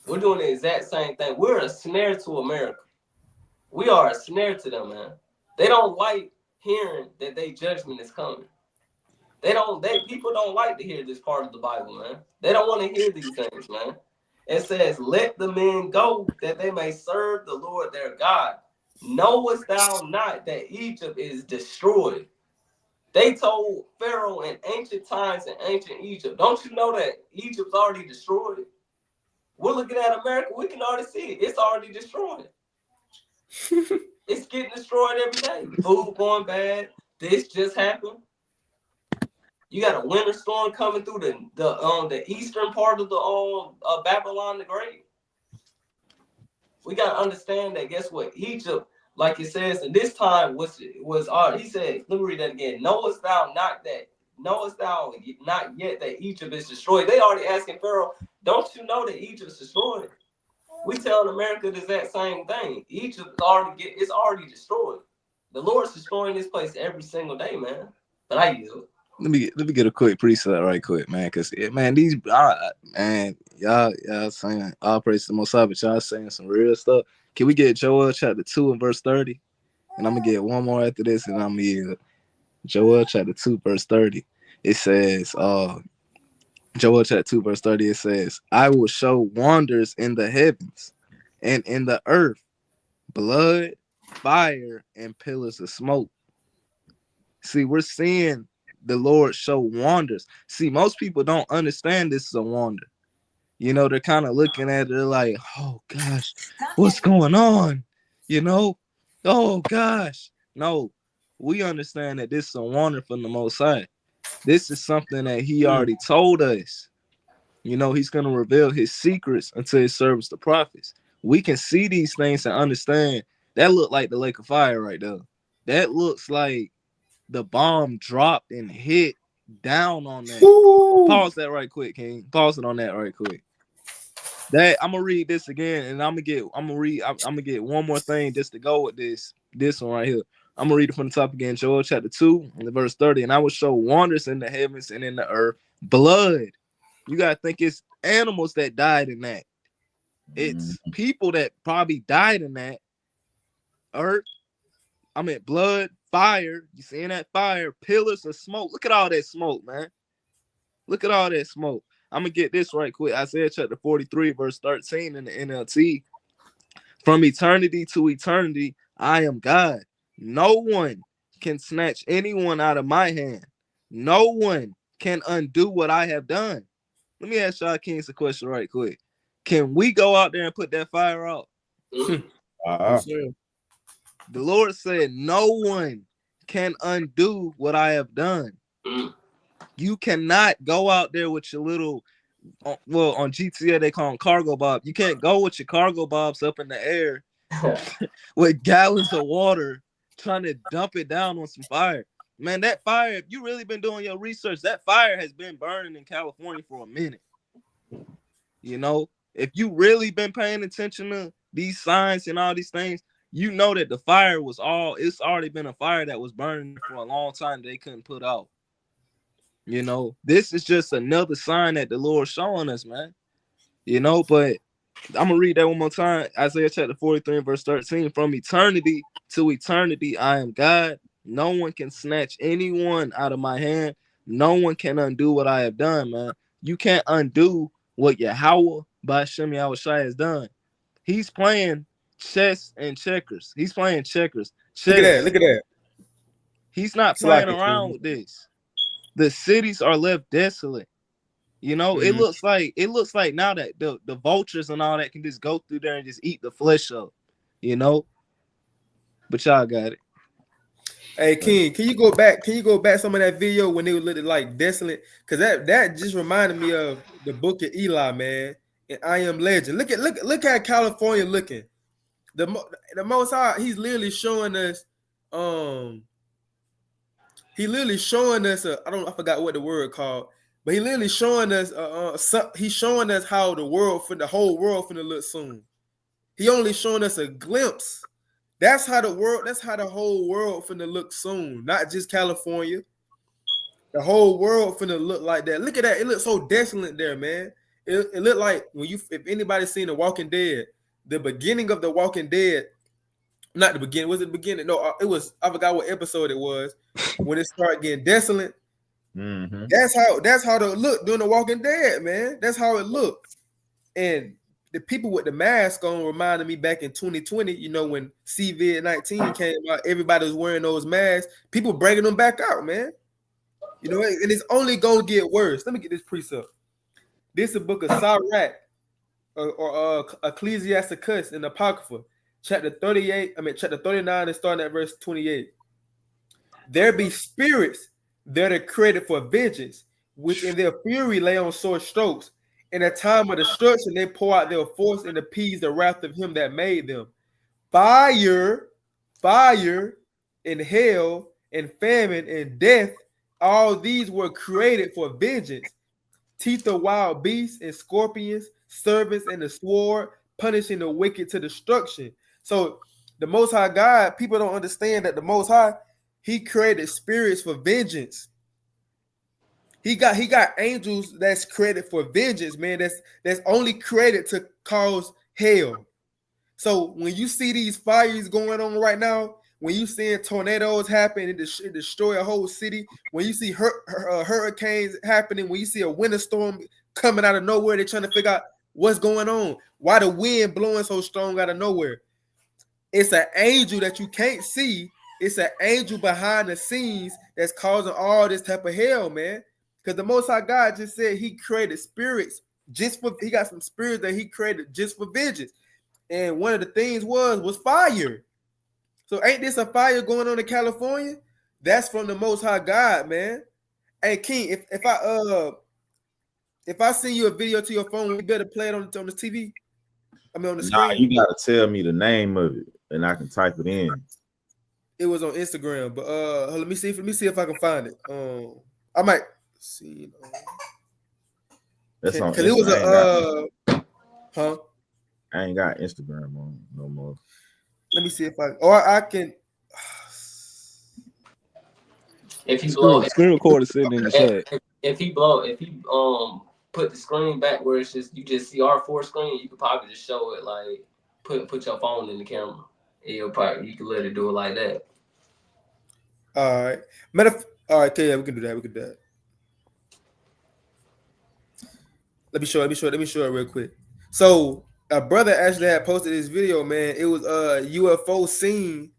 We're doing the exact same thing. We're a snare to America. We are a snare to them, man. They don't like hearing that their judgment is coming. People don't like to hear this part of the Bible, man. They don't want to hear these things, man. It says, "Let the men go, that they may serve the Lord their God. Knowest thou not that Egypt is destroyed?" They told Pharaoh in ancient times in ancient Egypt, "Don't you know that Egypt's already destroyed?" We're looking at America, we can already see it. It's already destroyed. It's getting destroyed every day. Food going bad. This just happened. You got a winter storm coming through the eastern part of the Babylon the Great. We got to understand that. Guess what? Egypt, like it says, and this time was he said, let me read that again. Knowest thou not yet that Egypt is destroyed? They already asking Pharaoh, don't you know that Egypt's destroyed? We telling America the exact same thing. Egypt is already destroyed. The Lord's destroying this place every single day, man. But I yield. Let me get a quick preset right quick, man. Cause man, y'all saying all praise to the Most High, but y'all saying some real stuff. Can we get Joel chapter 2 and verse 30? And I'm gonna get one more after this, and I'm gonna get Joel chapter 2 verse 30. It says, Joel chapter 2 verse 30. It says, "I will show wonders in the heavens and in the earth, blood, fire, and pillars of smoke." See, we're seeing the Lord show wonders. See, most people don't understand this is a wonder. You know, they're kind of looking at it, they're like, oh gosh, what's going on? You know, oh gosh. No, we understand that this is a wonder from the Most High. This is something that he already told us. You know, he's going to reveal his secrets unto his servants, the prophets. We can see these things and understand. That looked like the lake of fire right there. That looks like the bomb dropped and hit down on that. Ooh. Pause that right quick, King. Pause it on that right quick. That I'm gonna read this again, and I'm gonna get one more thing just to go with this one right here. I'm gonna read it from the top again. Joel chapter 2 and the verse 30. "And I will show wonders in the heavens and in the earth, blood." You gotta think it's animals that died in that. It's people that probably died in that. Earth, blood, fire. You seeing that fire? Pillars of smoke. Look at all that smoke, man. Look at all that smoke. I'm gonna get this right quick. Isaiah chapter 43, verse 13 in the NLT. "From eternity to eternity, I am God. No one can snatch anyone out of my hand. No one can undo what I have done." Let me ask y'all Kings a question right quick. Can we go out there and put that fire out? The Lord said, no one can undo what I have done. You cannot go out there with your little, well, on GTA they call them cargo bob. You can't go with your cargo bobs up in the air with gallons of water trying to dump it down on some fire. Man, that fire, if you really been doing your research, that fire has been burning in California for a minute. You know, if you really been paying attention to these signs and all these things, you know that the fire was it's already been a fire that was burning for a long time they couldn't put out. You know, this is just another sign that the Lord's showing us, man. You know, but I'm going to read that one more time. Isaiah chapter 43 verse 13. "From eternity to eternity, I am God. No one can snatch anyone out of my hand. No one can undo what I have done, man. You can't undo what Yahweh Ba'ashem Yahushua has done. He's playing chess and checkers. He's playing checkers. Look at that. He's not playing around with this. The cities are left desolate. You know, it looks like now that the vultures and all that can just go through there and just eat the flesh up, you know. But y'all got it. Hey King, can you go back some of that video when they were looking like desolate? Because that just reminded me of the book of Eli, man. And I Am Legend. Look how California looking. The Most High, he's literally showing us. He literally showing us. I forgot what the word called, but he literally showing us. He's showing us how the whole world finna look soon. He only showing us a glimpse. That's how the whole world finna look soon. Not just California. The whole world finna look like that. Look at that. It looks so desolate there, man. It looked like if anybody's seen The Walking Dead, the beginning of The Walking Dead, not the beginning. Was it the beginning? No, it was. I forgot what episode it was when it started getting desolate. Mm-hmm. That's how it looked during The Walking Dead, man. That's how it looked. And the people with the mask on reminded me back in 2020, you know, when COVID-19 came out, everybody was wearing those masks. People bringing them back out, man. You know, and it's only gonna get worse. Let me get this precept. This is a book of Sirach or Ecclesiasticus in the Apocrypha, chapter 39, and starting at verse 28. "There be spirits that are created for vengeance, which in their fury lay on sore strokes. In a time of destruction, they pour out their force and appease the wrath of him that made them. Fire, and hell, and famine, and death, all these were created for vengeance. Teeth of wild beasts and scorpions, serpents and the sword, punishing the wicked to destruction." So the Most High God, people don't understand that the Most High, he created spirits for vengeance. He got angels that's created for vengeance, man. That's only created to cause hell. So when you see these fires going on right now, when you seeing tornadoes happen and destroy a whole city, when you see hurricanes happening, when you see a winter storm coming out of nowhere, they're trying to figure out what's going on. Why the wind blowing so strong out of nowhere? It's an angel that you can't see. It's an angel behind the scenes that's causing all this type of hell, man. Because the Most High God just said he created spirits he got some spirits that he created just for vengeance. And one of the things was fire. So ain't this a fire going on in California? That's from the Most High God, man. Hey King, if I send you a video to your phone, we better play it on the TV. I mean on the screen. Nah, you gotta tell me the name of it, and I can type it in. It was on Instagram, but let me see if I can find it. I might see. That's on. Because it was huh? I ain't got Instagram on no more. Let me see if I can. If he blow, screen recorder sitting in the chat. If he put the screen back where you just see R4 screen, you could probably just show it like put your phone in the camera. And you can let it do it like that. All right. All right, yeah, we can do that. We can do that. Let me show it real quick. So a brother actually had posted this video, man. It was a UFO scene.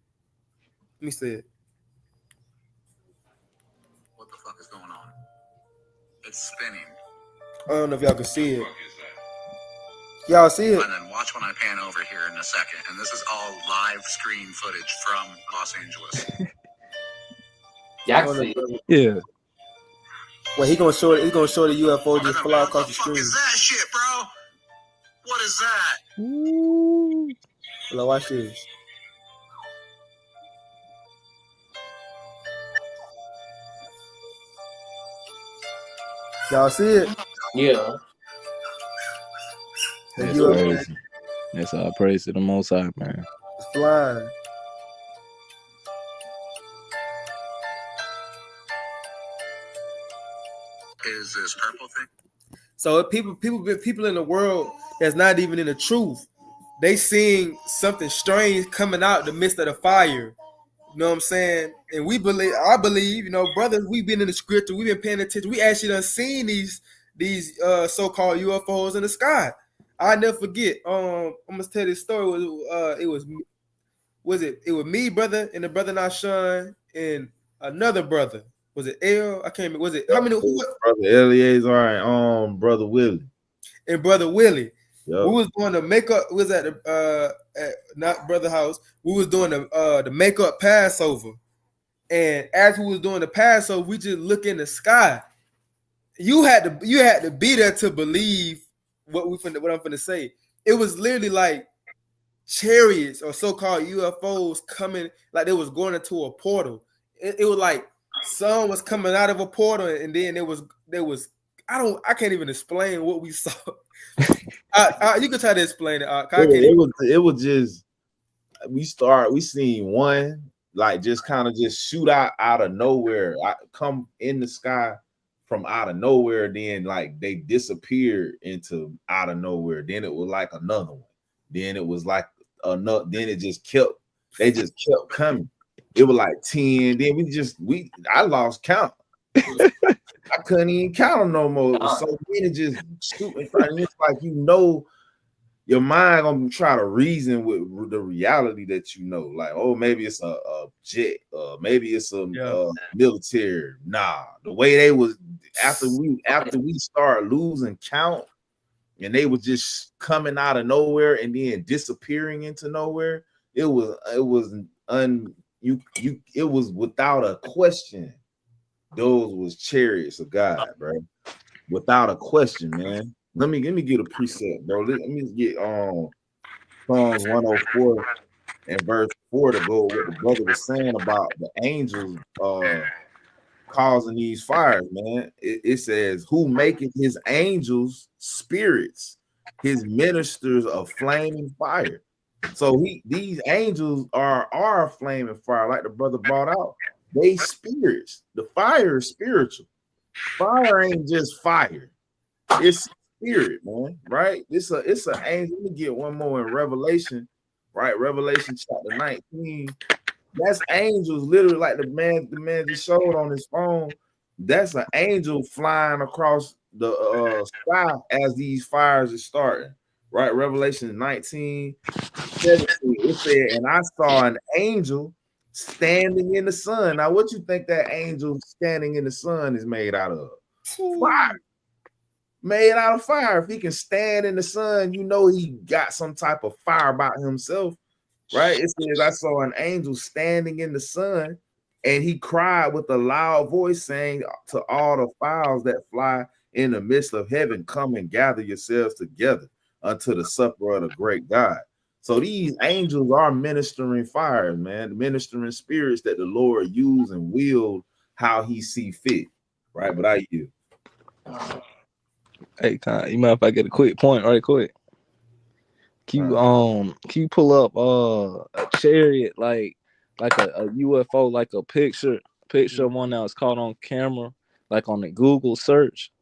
Let me see it. What the fuck is going on? It's spinning. I don't know if y'all can see it. Y'all see it? And then watch when I pan over here in a second. And this is all live screen footage from Los Angeles. Yeah, I can see it. Yeah. Well, he's gonna show the UFO just fly across the screen. What is that shit, bro? What is that? Ooh. Well, watch this. Y'all see it? Yeah. That's crazy. That's all praise to the Most High, man. It's flying. Is this purple thing? So people in the world that's not even in the truth, they seeing something strange coming out the midst of the fire. You know what I'm saying? And I believe, you know, brothers, we've been in the scripture, we've been paying attention. We actually done seen these so-called UFOs in the sky. I never forget. I'm gonna tell this story. It was me, brother, and the brother Nashan, and another brother. Was it L? I can't remember. Was it how many? Brother Eleazar and Brother Willie. And Brother Willie. Yep. We was doing the makeup. We was at the not brother house. We was doing the makeup Passover, and as we was doing the Passover, we just look in the sky. You had to be there to believe what I'm finna say. It was literally like chariots or so-called UFOs coming, like they was going into a portal. It was like sun was coming out of a portal, and then there was I can't even explain what we saw. You can try to explain it. It was just we seen one like just kind of just shoot out of nowhere. I come in the sky from out of nowhere, then like they disappeared into out of nowhere. Then it was like another one. Then it was like another. Then it just kept. They just kept coming. It was like 10. Then I lost count. I couldn't even count them no more. It was so many just shooting. It's like, you know, your mind gonna try to reason with the reality that you know. Like, oh, maybe it's a jet, maybe it's a military. Nah, the way they was after we started losing count, and they were just coming out of nowhere and then disappearing into nowhere. It was without a question. Those was chariots of God, bro. Without a question, man. Let me get a preset, bro. Let me get Psalms 104 and verse 4 to go what the brother was saying about the angels causing these fires, man. It says, who maketh his angels spirits, his ministers of flaming fire. So these angels are flaming fire, like the brother brought out. They spirits. The fire is spiritual. fire ain't just fire. It's spirit, man. Right? It's an angel. Let me get one more in Revelation. Right, Revelation chapter 19. That's angels, literally, like the man just showed on his phone. That's an angel flying across the sky as these fires are starting. Right, Revelation 19, 17. It said, and I saw an angel standing in the sun. Now, what you think that angel standing in the sun is made out of? Fire. Made out of fire. If he can stand in the sun, you know he got some type of fire about himself. Right? It says, I saw an angel standing in the sun, and he cried with a loud voice, saying to all the fowls that fly in the midst of heaven, come and gather yourselves together unto the supper of the great God. So these angels are ministering fires, man, ministering spirits that the Lord used and willed how he see fit. Right? But I you. Hey, Con, you mind if I get a quick point right quick? Can you pull up a chariot like a UFO, like a picture of one that was caught on camera, like on the Google search?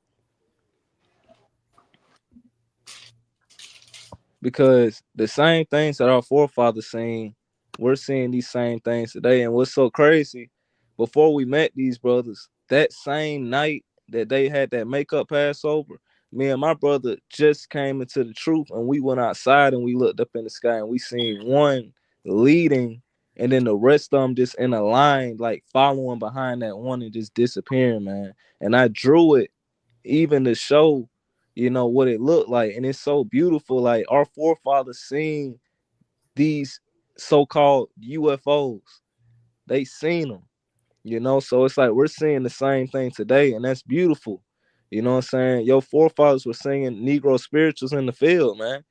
Because the same things that our forefathers seen, we're seeing these same things today. And what's so crazy, before we met these brothers, that same night that they had that makeup Passover, me and my brother just came into the truth, and we went outside and we looked up in the sky and we seen one leading, and then the rest of them just in a line, like following behind that one and just disappearing, man. And I drew it even to show, you know, what it looked like. And it's so beautiful. Like our forefathers seen these so-called UFOs. They seen them, you know? So it's like we're seeing the same thing today, and that's beautiful. You know what I'm saying? Your forefathers were singing Negro spirituals in the field, man.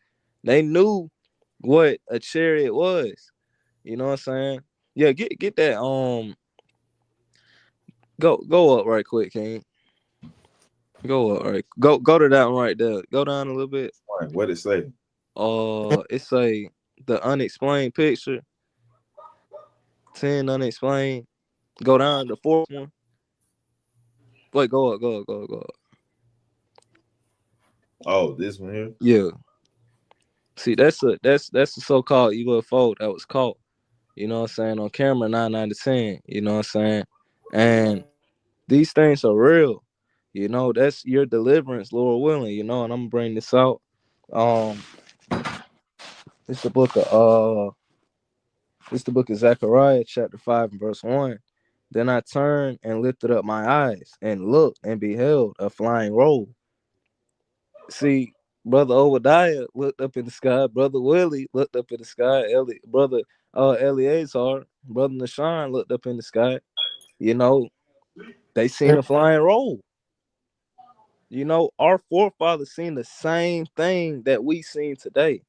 They knew what a chariot was. You know what I'm saying? Yeah, get that go up right quick, King. Go up, right. Go to that one right there. Go down a little bit. What it say? It say the unexplained picture. 10 unexplained. Go down to the fourth one. Wait, go up. Oh, this one here? Yeah. See, that's the so-called UFO that was caught, you know what I'm saying, on camera 9 out of 10, you know what I'm saying? And these things are real. You know, that's your deliverance, Lord willing, you know, and I'm gonna bring this out. It's the book of Zechariah, chapter 5 and verse 1. Then I turned and lifted up my eyes and looked and beheld a flying roll. See, Brother Obadiah looked up in the sky, Brother Willie looked up in the sky, Brother Eleazar, Brother Nashan looked up in the sky. You know, they seen a flying roll. You know, our forefathers seen the same thing that we seen today.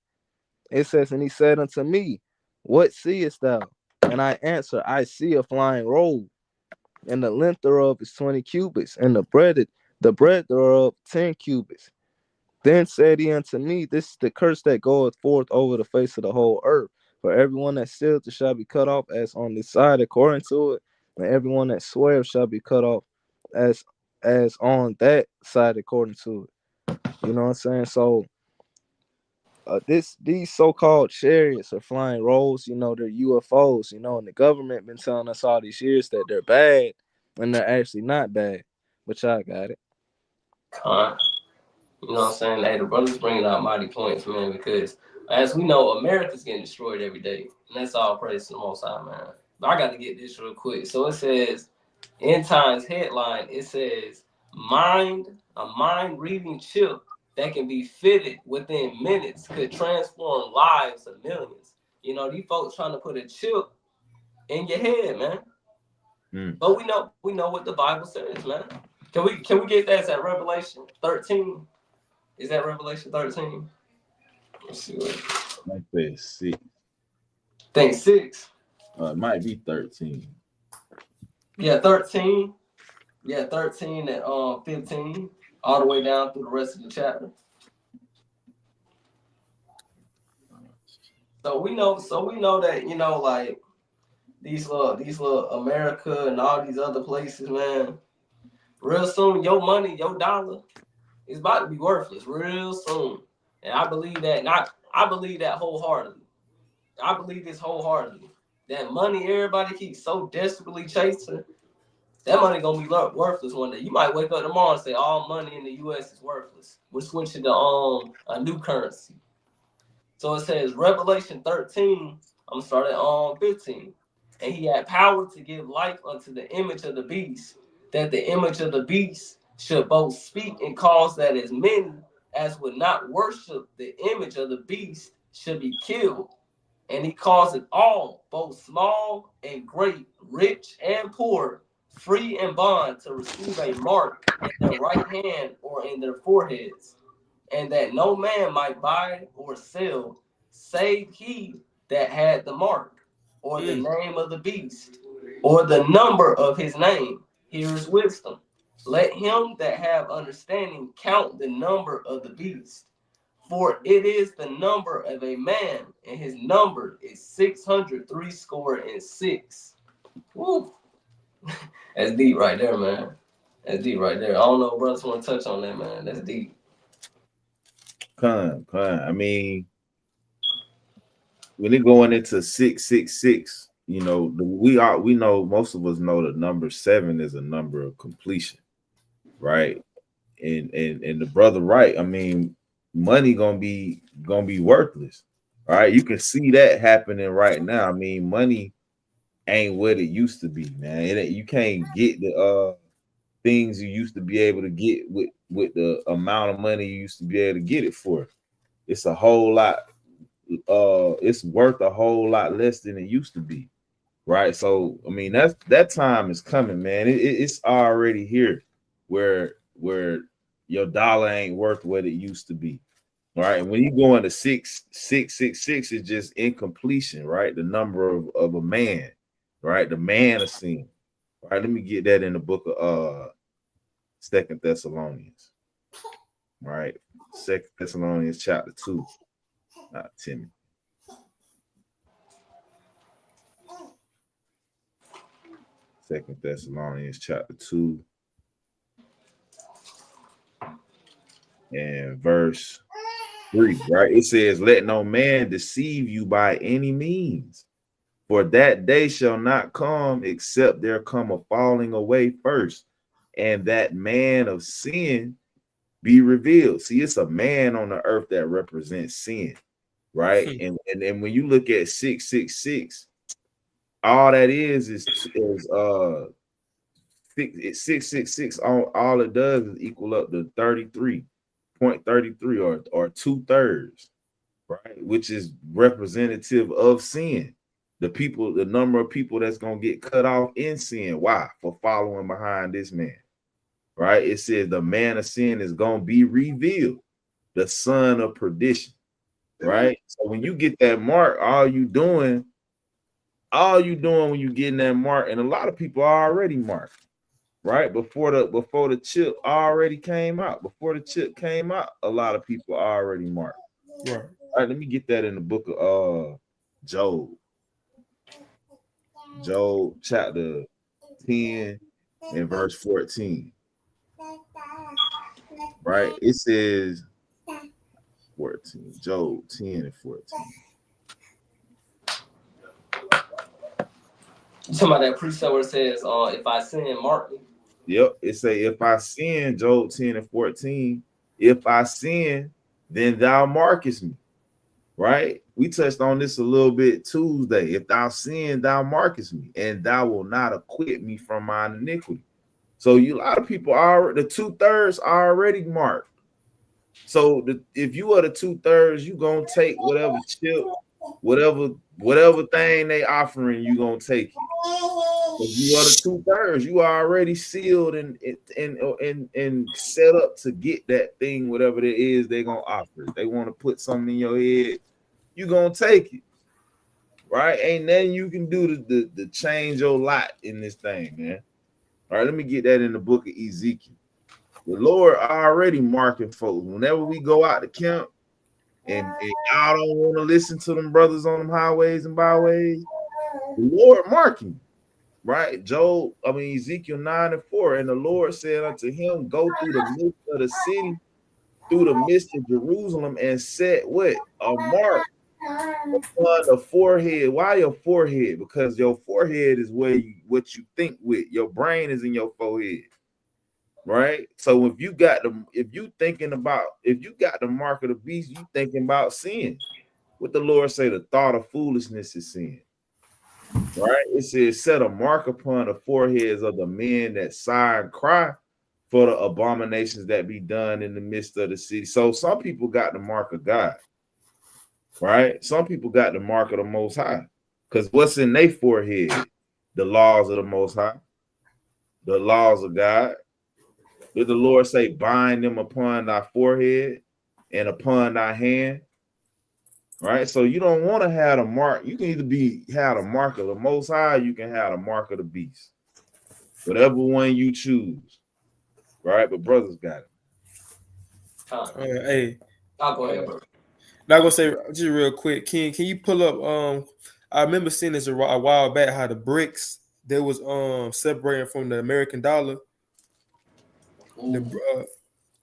It says, and he said unto me, what seest thou? And I answer, I see a flying roll, and the length thereof is 20 cubits, and the breadth thereof 10 cubits. Then said he unto me, this is the curse that goeth forth over the face of the whole earth. For everyone that stealeth shall be cut off as on this side according to it, and everyone that sweareth shall be cut off as on that side according to it. You know what I'm saying? So these so-called chariots are flying rolls, you know, they're UFOs, you know, and the government been telling us all these years that they're bad, and they're actually not bad. But y'all got it. You know what I'm saying? Hey, the brother's bringing out mighty points, man, because as we know, America's getting destroyed every day. And that's all praise to the Most High, man. But I got to get this real quick. So it says, End Times headline, it says, a mind-reading chip that can be fitted within minutes could transform lives of millions. You know, these folks trying to put a chip in your head, man. But we know what the Bible says, man. Can we get that at Revelation 13? Is that Revelation 13? Let's see what. I think 6. Think 6. It might be 13. Yeah, 13. Yeah, 13 and 15, all the way down through the rest of the chapter. So we know that, you know, like these little America and all these other places, man. real soon, your money, your dollar, is about to be worthless real soon. And I believe that. I believe that wholeheartedly. I believe this wholeheartedly. That money everybody keeps so desperately chasing, that money gonna be worthless one day. You might wake up tomorrow and say all money in the U.S. is worthless. We're switching to a new currency. So it says Revelation 13. I'm gonna start at 15. And he had power to give life unto the image of the beast, that the image of the beast should both speak and cause that as many as would not worship the image of the beast should be killed. And he caused it all, both small and great, rich and poor, free and bond, to receive a mark in their right hand or in their foreheads, and that no man might buy or sell, save he that had the mark, or the name of the beast, or the number of his name. Here is wisdom. Let him that have understanding count the number of the beast, for it is the number of a man, and his number is 666. Woo. That's deep right there, man. That's deep right there. I don't know if brothers want to touch on that, man. That's deep. I mean, when they're going into 666, you know, we know, most of us know the number 7 is a number of completion, right? And the brother, right? I mean, money gonna be worthless, right? You can see that happening right now. I mean, money ain't what it used to be, man. You can't get the things you used to be able to get with the amount of money you used to be able to get it for. It's a whole lot. It's worth a whole lot less than it used to be, right? So I mean, that time is coming, man. It's already here, where your dollar ain't worth what it used to be. All right. And when you go into 666, it's just incompletion, right? The number of a man, right? The man of sin. All right. Let me get that in the book of 2 Thessalonians. All right. 2 Thessalonians chapter 2. Not Timothy. 2 Thessalonians chapter 2 and verse 3, right? It says, let no man deceive you by any means, for that day shall not come except there come a falling away first, and that man of sin be revealed. See, it's a man on the earth that represents sin, right? And when you look at 666, all that is 666. All it does is equal up to 33.33 or 2/3, right? Which is representative of sin. The number of people that's gonna get cut off in sin. Why? For following behind this man, right? It says the man of sin is gonna be revealed, the son of perdition, right? So when you get that mark, all you doing when you getting that mark, and a lot of people are already marked, right? Before the chip already came out. Before the chip came out, a lot of people are already marked. Right. All right, let me get that in the book of Job. Job chapter 10 and verse 14. Right? It says 14. Job 10 and 14. You talking about that precept where it says, if I sin, mark me? Yep, it say, if I sin, Job 10 and 14, if I sin, then thou markest me, right? We touched on this a little bit Tuesday. If thou sin, thou markest me, and thou will not acquit me from mine iniquity. So a lot of people are, the 2/3 are already marked. So if you are the 2/3, you gonna take whatever chip, whatever thing they offering, you gonna take it. If you are the 2/3, you are already sealed and set up to get that thing, whatever it is they're gonna offer. If they want to put something in your head, you gonna take it, right? Ain't nothing you can do to change your lot in this thing, man. All right, let me get that in the book of Ezekiel. The Lord already marking folks. Whenever we go out to camp and y'all don't want to listen to them brothers on them highways and byways, the Lord marking. right? Ezekiel 9:4, and the Lord said unto him, go through the midst of the city, through the midst of Jerusalem, and set what? A mark upon the forehead. Why your forehead? Because your forehead is where what you think with. Your brain is in your forehead. Right? So if you got the mark of the beast, you thinking about sin. What the Lord say, the thought of foolishness is sin. Right? It says, set a mark upon the foreheads of the men that sigh and cry for the abominations that be done in the midst of the city. So some people got the mark of God, right? Some people got the mark of the Most High, because what's in their forehead? The laws of the Most High, the laws of God. Did the Lord say, bind them upon thy forehead and upon thy hand? Right? So you don't want to have a mark. You can either have a mark of the Most High, you can have a mark of the beast. Whatever one you choose. Right? But brothers got it. Hey. I'll go ahead, bro. Not gonna say just real quick, King. Can you pull up? I remember seeing this a while back. How the BRICS they was separating from the American dollar. The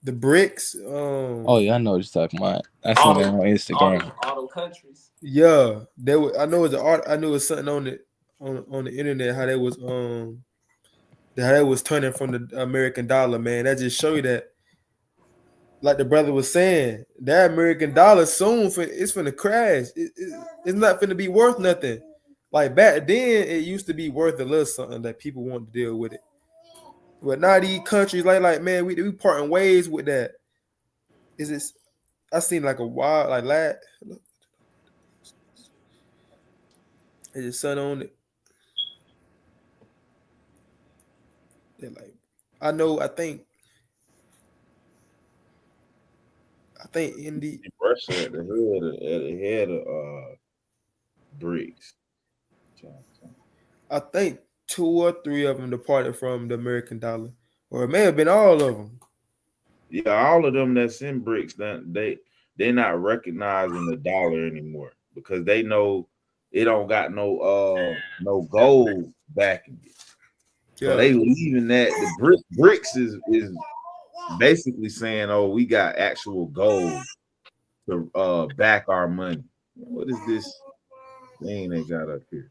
BRICS. Oh yeah, I know what you're talking about. I seen that on Instagram. All the countries. Yeah, they were. I know it's art. I knew it was something on the internet how they was turning from the American dollar. Man, that just show you that. Like the brother was saying, that American dollar soon it's finna crash. It's not finna be worth nothing. Like back then, it used to be worth a little something that people wanted to deal with it. But now these countries, like man, we parting ways with that. Is this? I seen like a wild like lad. There's a sun on it. They're like, I think Indy Russia at the head of BRICS. I think 2 or 3 of them departed from the American dollar, or it may have been all of them. Yeah, all of them that's in BRICS, they're not recognizing the dollar anymore because they know it don't got no gold backing it. So they leaving that. The BRICS is basically saying, oh, we got actual gold to back our money. What is this thing they got up here?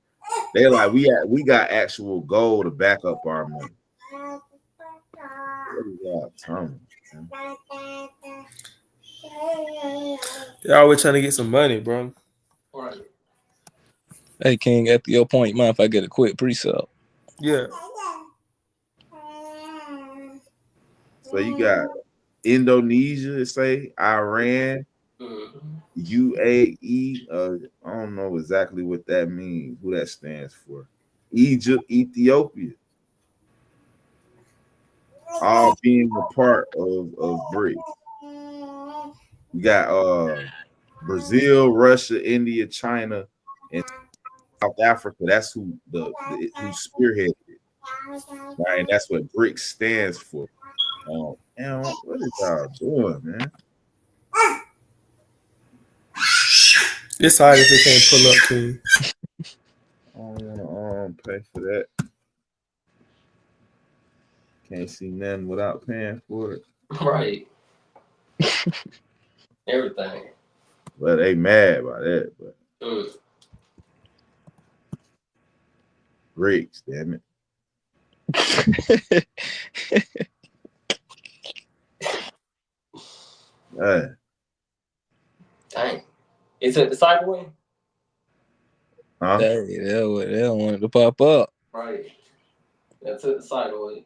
They're like, we got actual gold to back up our money. What is that, Tom? They're always trying to get some money, bro. Right. Hey King, at your point, mind if I get a quick pre-sale? Yeah. So you got Indonesia, say Iran, UAE. I don't know exactly what that means, who that stands for. Egypt, Ethiopia, all being a part of BRICS. You got Brazil, Russia, India, China, and South Africa. That's who spearheaded it. Right, and that's what BRICS stands for. Man, what is y'all doing, man? It's hard if they can't pull up, King. I don't want to pay for that. Can't see nothing without paying for it. Right. Everything. Well, they mad about that, but BRICS, damn it. Dang. Is it the cyber? Huh? Hey, they don't want it to pop up. Right. That's it, the cyber.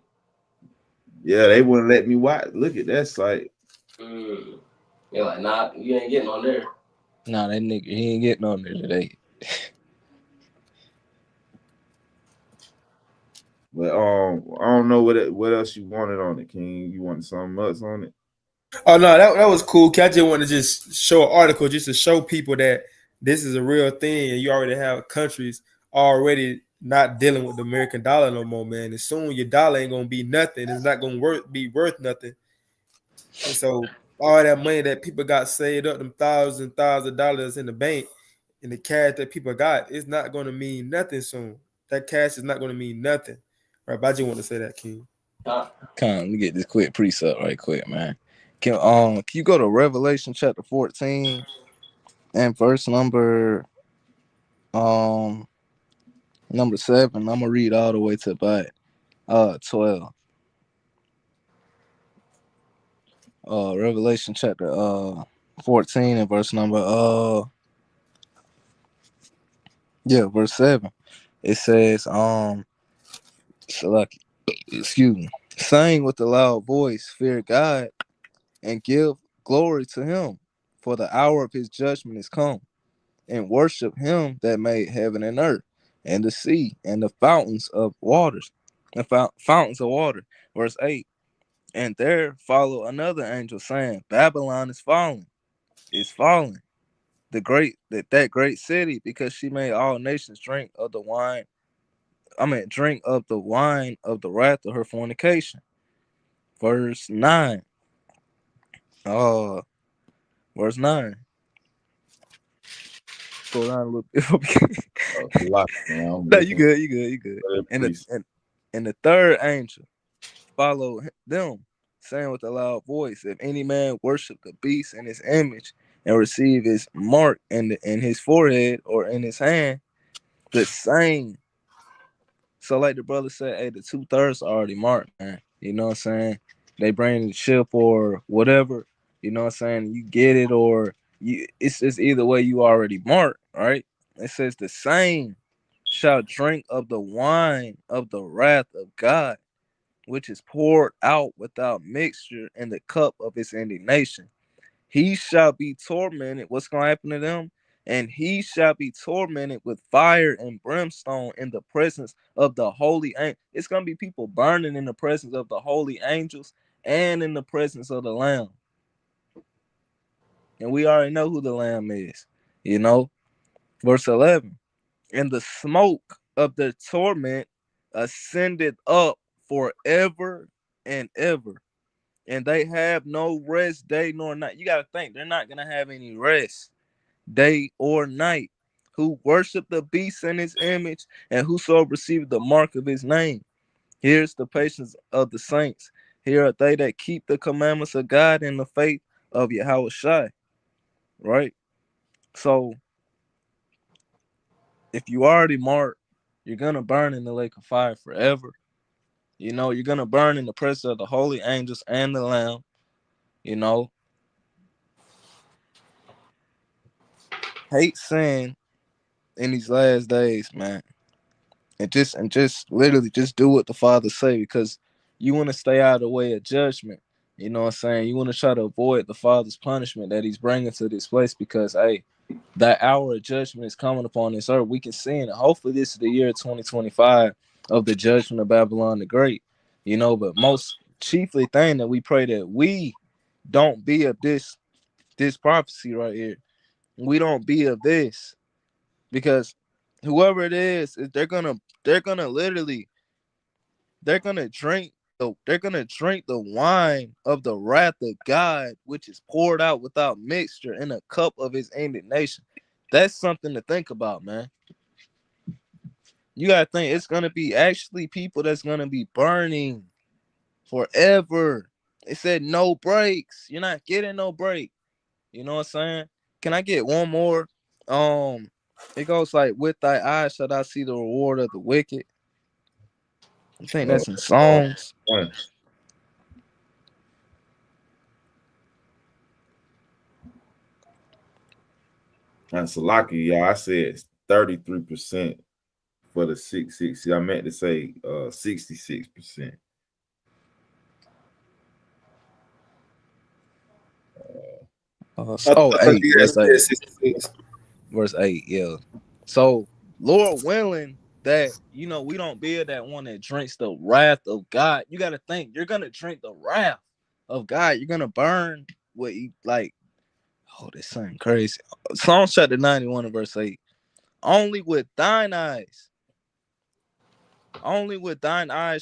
Yeah, they wouldn't let me watch. Look at that site. You're like, nah, you ain't getting on there. Nah, that nigga, he ain't getting on there today. But I don't know what else you wanted on it, King. You wanted something else on it? Oh no, that was cool. I just want to just show an article just to show people that this is a real thing, and you already have countries already not dealing with the American dollar no more, man. And soon your dollar ain't gonna be nothing. It's not gonna be worth nothing. And so all that money that people got saved up, them thousands of dollars in the bank, and the cash that people got, it's not gonna mean nothing soon. that cash is not going to mean nothing. Right, but I just want to say that, King. Come on, let me get this quick precept right quick, man. Can you go to Revelation chapter 14 and verse number 7? I'm gonna read all the way to about 12. Revelation chapter 14 and verse number verse 7. It says, saying with a loud voice, fear God and give glory to him, for the hour of his judgment is come, and worship him that made heaven and earth, and the sea, and the fountains of waters, fountains of water. Verse 8. And there follow another angel saying, Babylon is fallen, that great city, because she made all nations drink of the wine of the wrath of her fornication. Verse 9. Verse 9. Go down a little bit. No, you good. And the third angel followed them, saying with a loud voice, if any man worship the beast and his image and receive his mark in his forehead or in his hand, the same. So like the brother said, hey, the 2/3 are already marked, man. You know what I'm saying? They bring the chip or whatever, you know what I'm saying? You get it, or it's just either way, you already marked, right? It says the same shall drink of the wine of the wrath of God, which is poured out without mixture in the cup of his indignation. He shall be tormented. What's going to happen to them? And he shall be tormented with fire and brimstone in the presence of the holy angels. It's going to be people burning in the presence of the holy angels and in the presence of the Lamb. And we already know who the Lamb is, you know. Verse 11. And the smoke of the torment ascended up forever and ever. And they have no rest day nor night. You got to think, they're not going to have any rest day or night, who worship the beast in his image, and whoso received the mark of his name. Here's the patience of the saints. Here are they that keep the commandments of God in the faith of Yahushua. Right? So, if you already marked, you're going to burn in the lake of fire forever. You know, you're going to burn in the presence of the holy angels and the Lamb. You know, hate sin in these last days, man. And just literally just do what the Father say, because you want to stay out of the way of judgment. You know what I'm saying? You want to try to avoid the Father's punishment that he's bringing to this place, because, hey, that hour of judgment is coming upon this earth. We can see it. Hopefully this is the year 2025 of the judgment of Babylon the Great. You know, but most chiefly thing that we pray that we don't be of this prophecy right here. We don't be of this, because whoever it is, they're gonna drink the wine of the wrath of God, which is poured out without mixture in a cup of his indignation. That's something to think about, man. You gotta think it's gonna be actually people that's gonna be burning forever. It said no breaks. You're not getting no break. You know what I'm saying? Can I get one more? It goes like, with thy eyes shall thou see the reward of the wicked. I think that's in Psalms. That's lucky, y'all. I said 33% for the 660. I meant to say 66%. Verse 8, yeah. So, Lord willing that, you know, we don't be that one that drinks the wrath of God. You got to think, you're going to drink the wrath of God. You're going to burn what you like. Oh, this something crazy. Psalms chapter 91 and verse 8. Only with thine eyes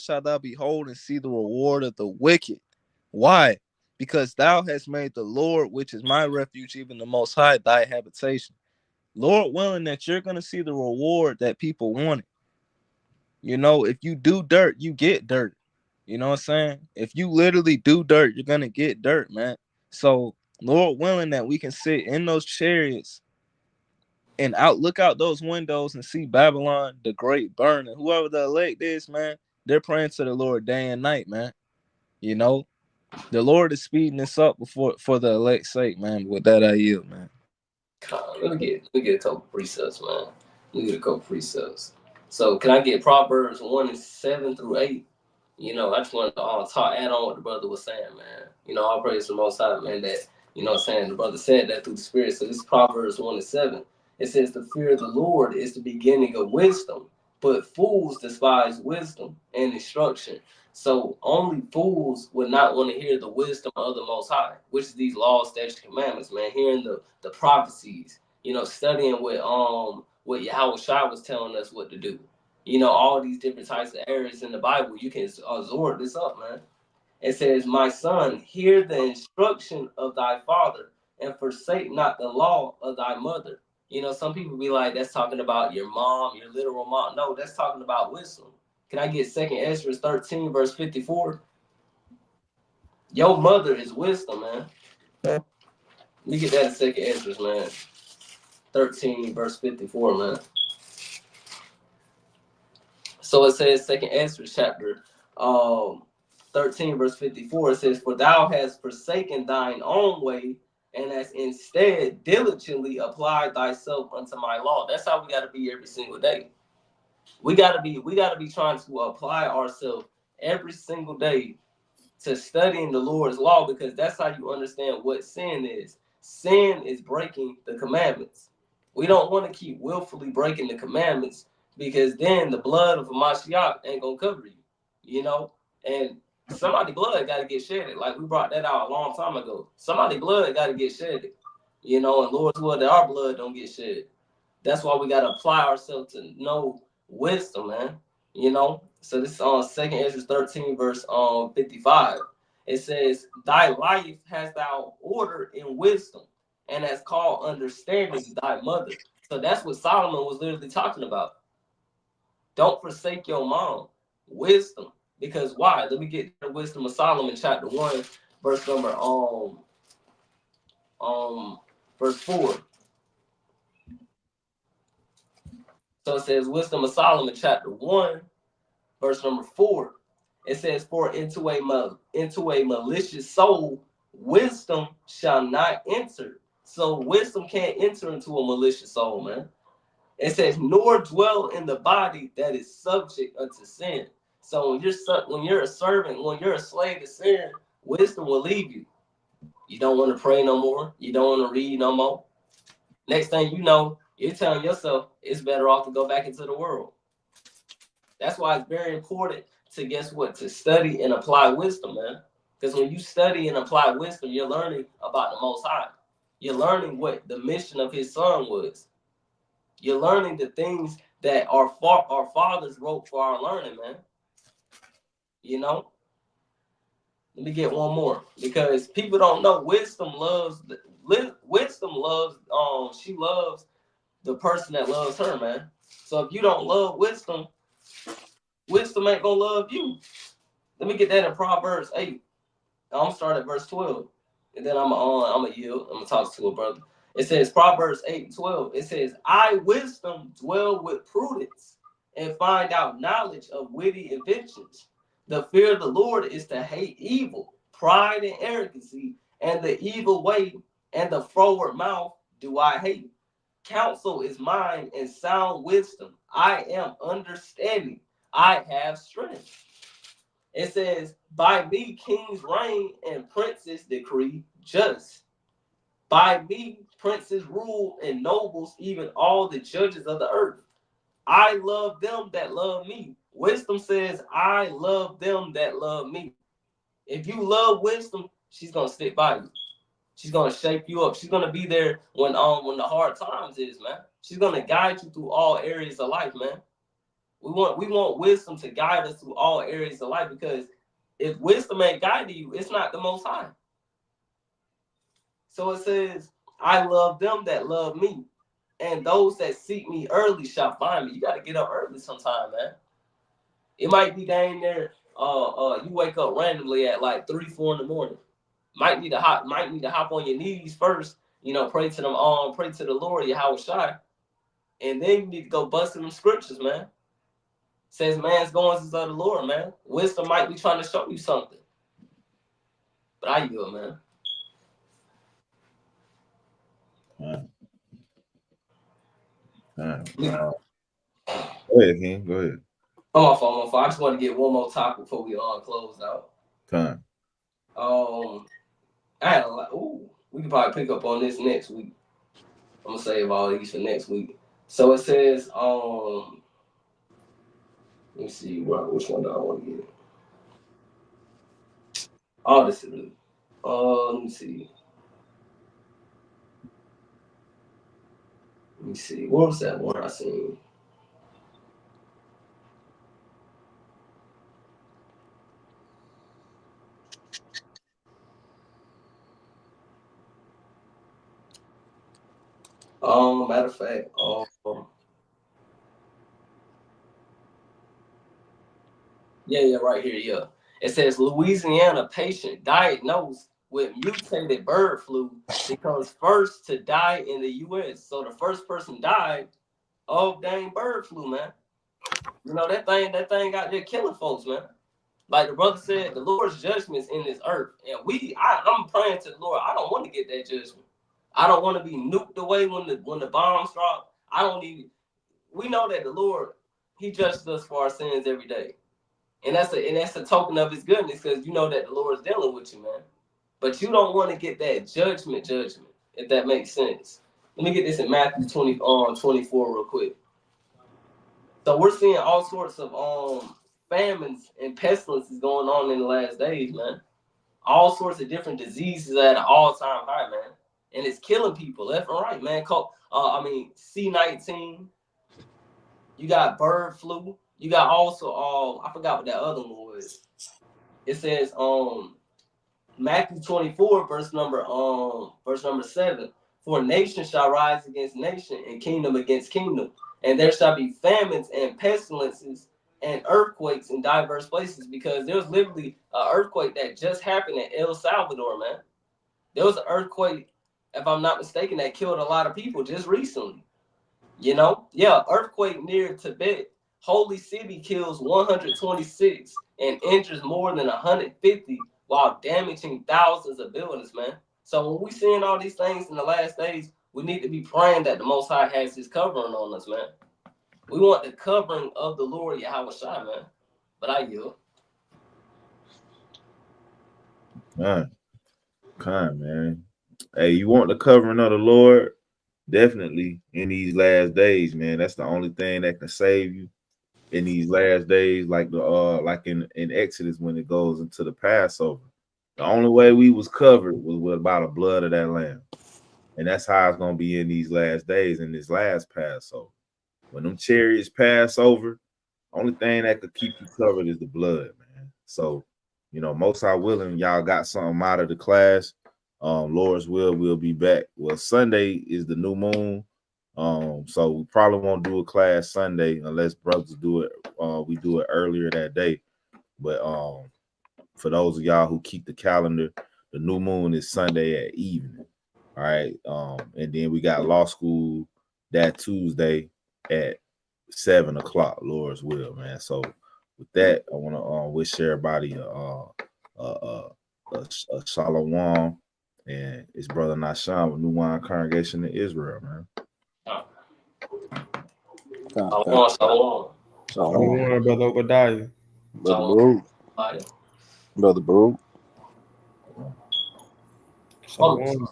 shalt thou behold and see the reward of the wicked. Why? Because thou hast made the Lord, which is my refuge, even the Most High, thy habitation. Lord willing that you're going to see the reward that people wanted. You know, if you do dirt, you get dirt. You know what I'm saying? If you literally do dirt, you're gonna get dirt, man. So Lord willing that we can sit in those chariots and look out those windows and see Babylon the Great burning. Whoever the elect is, man, they're praying to the Lord day and night, man. You know, the Lord is speeding this up for the elect's sake, man. With that, I yield, man. Let me get a couple precepts, man. Let me get a couple precepts. So can I get Proverbs 1:7-8? You know, I just wanted to add on what the brother was saying, man. You know, I'll praise the Most High, man, that, you know what I'm saying, the brother said that through the Spirit. So this is Proverbs 1:7. It says, the fear of the Lord is the beginning of wisdom, but fools despise wisdom and instruction. So only fools would not want to hear the wisdom of the Most High, which is these laws, statutes, commandments, man, hearing the prophecies, you know, studying what Yahweh Shai was telling us what to do. You know, all these different types of areas in the Bible, you can absorb this up, man. It says, my son, hear the instruction of thy father and forsake not the law of thy mother. You know, some people be like, that's talking about your mom, your literal mom. No, that's talking about wisdom. Can I get 2 Ezra 13:54? Your mother is wisdom, man. Let me get that in 2 Ezra, man. 13:54, man. So it says 2 Ezra chapter 13:54. It says, for thou hast forsaken thine own way, and hast instead diligently applied thyself unto my law. That's how we got to be every single day. We gotta be trying to apply ourselves every single day to studying the Lord's law, because that's how you understand what sin is. Sin is breaking the commandments. We don't want to keep willfully breaking the commandments, because then the blood of Mashiach ain't gonna cover you, you know. And somebody's blood got to get shedded. Like we brought that out a long time ago. Somebody's blood got to get shedded, you know. And Lord's will that our blood don't get shed. That's why we got to apply ourselves to know wisdom, man. You know. So this is on 2 Ezra 13:55. It says, thy life hast thou ordered in wisdom, and has called understanding thy mother. So that's what Solomon was literally talking about. Don't forsake your mom. Wisdom. Because why? Let me get the wisdom of Solomon, chapter 1, verse number verse 4. So it says, wisdom of Solomon, chapter 1, verse number 4. It says, for into a malicious soul, wisdom shall not enter. So wisdom can't enter into a malicious soul, man. It says, nor dwell in the body that is subject unto sin. So when you're a servant, when you're a slave to sin, wisdom will leave you. You don't want to pray no more. You don't want to read no more. Next thing you know, you're telling yourself it's better off to go back into the world. That's why it's very important to study and apply wisdom, man. Because when you study and apply wisdom, you're learning about the Most High. You're learning what the mission of his son was. You're learning the things that our fathers wrote for our learning, man. You know? Let me get one more, because people don't know wisdom loves she loves the person that loves her, man. So if you don't love wisdom, wisdom ain't gonna love you. Let me get that in Proverbs 8. I'm gonna start at verse 12, and then I'm gonna yield. I'm gonna talk to a brother. It says Proverbs 8:12. It says, I wisdom dwell with prudence, and find out knowledge of witty inventions. The fear of the Lord is to hate evil, pride and arrogancy, and the evil way, and the froward mouth do I hate. Counsel is mine, and sound wisdom. I am understanding. I have strength. It says, by me kings reign and princes decree just. By me princes rule and nobles, even all the judges of the earth. I love them that love me. Wisdom says, I love them that love me. If you love wisdom, she's gonna stick by you. She's gonna shape you up. She's gonna be there when the hard times is, man. She's gonna guide you through all areas of life, man. We want wisdom to guide us through all areas of life, because if wisdom ain't guiding you, it's not the Most High. So it says, I love them that love me, and those that seek me early shall find me. You got to get up early sometime, man. It might be dang there. You wake up randomly at like 3, 4 in the morning. Might need to hop on your knees first. You know, pray to them. Pray to the Lord, Yahweh Shai, and then you need to go busting them scriptures, man. Says man's goings is of the Lord, man. Wisdom might be trying to show you something. But I yield, man. Go ahead, King. Go ahead. My fault. I just want to get one more topic before we close out. Time. I had a lot. Ooh, we can probably pick up on this next week. I'm gonna save all these for next week. So it says, let me see, which one do I want to get? All this is let me see. What was that one I seen? Matter of fact, yeah, right here, yeah. It says Louisiana patient diagnosed with mutated bird flu becomes first to die in the U.S. So the first person died of dang bird flu, man. You know that thing out there killing folks, man. Like the brother said, the Lord's judgment's in this earth, and I'm praying to the Lord. I don't want to get that judgment. I don't want to be nuked away when the bombs drop. We know that the Lord, He judges us for our sins every day. And that's a token of His goodness, because you know that the Lord is dealing with you, man. But you don't want to get that judgment, if that makes sense. Let me get this in Matthew 24 real quick. So we're seeing all sorts of famines and pestilences going on in the last days, man. All sorts of different diseases at an all-time high, man. And it's killing people left and right, man. C-19. You got bird flu. You got also I forgot what that other one was. It says Matthew 24 verse number 7. For nation shall rise against nation and kingdom against kingdom, and there shall be famines and pestilences and earthquakes in diverse places. Because there was literally an earthquake that just happened in El Salvador, man. There was an earthquake, if I'm not mistaken, that killed a lot of people just recently. You know? Yeah, earthquake near Tibet. Holy City kills 126 and injures more than 150 while damaging thousands of buildings, man. So when we seeing all these things in the last days, we need to be praying that the Most High has His covering on us, man. We want the covering of the Lord Yahweh Shai, man. But I yield. Man. Hey, you want the covering of the Lord? Definitely in these last days, man. That's the only thing that can save you in these last days, like in Exodus when it goes into the Passover. The only way we was covered was by the blood of that lamb. And that's how it's gonna be in these last days, in this last Passover. When them chariots pass over, only thing that could keep you covered is the blood, man. So, you know, most High willing, y'all got something out of the class. Lord's will, we'll be back. Well, Sunday is the new moon. So we probably won't do a class Sunday unless brothers do it. We do it earlier that day. But for those of y'all who keep the calendar, the new moon is Sunday at evening. All right. And then we got law school that Tuesday at 7 o'clock, Lord's will, man. So with that, I want to wish everybody a shalom, and it's Brother Nashan with New Wine Congregation in Israel, man. Shalom. Brother Obadiah. Brother Baruch. Shalom.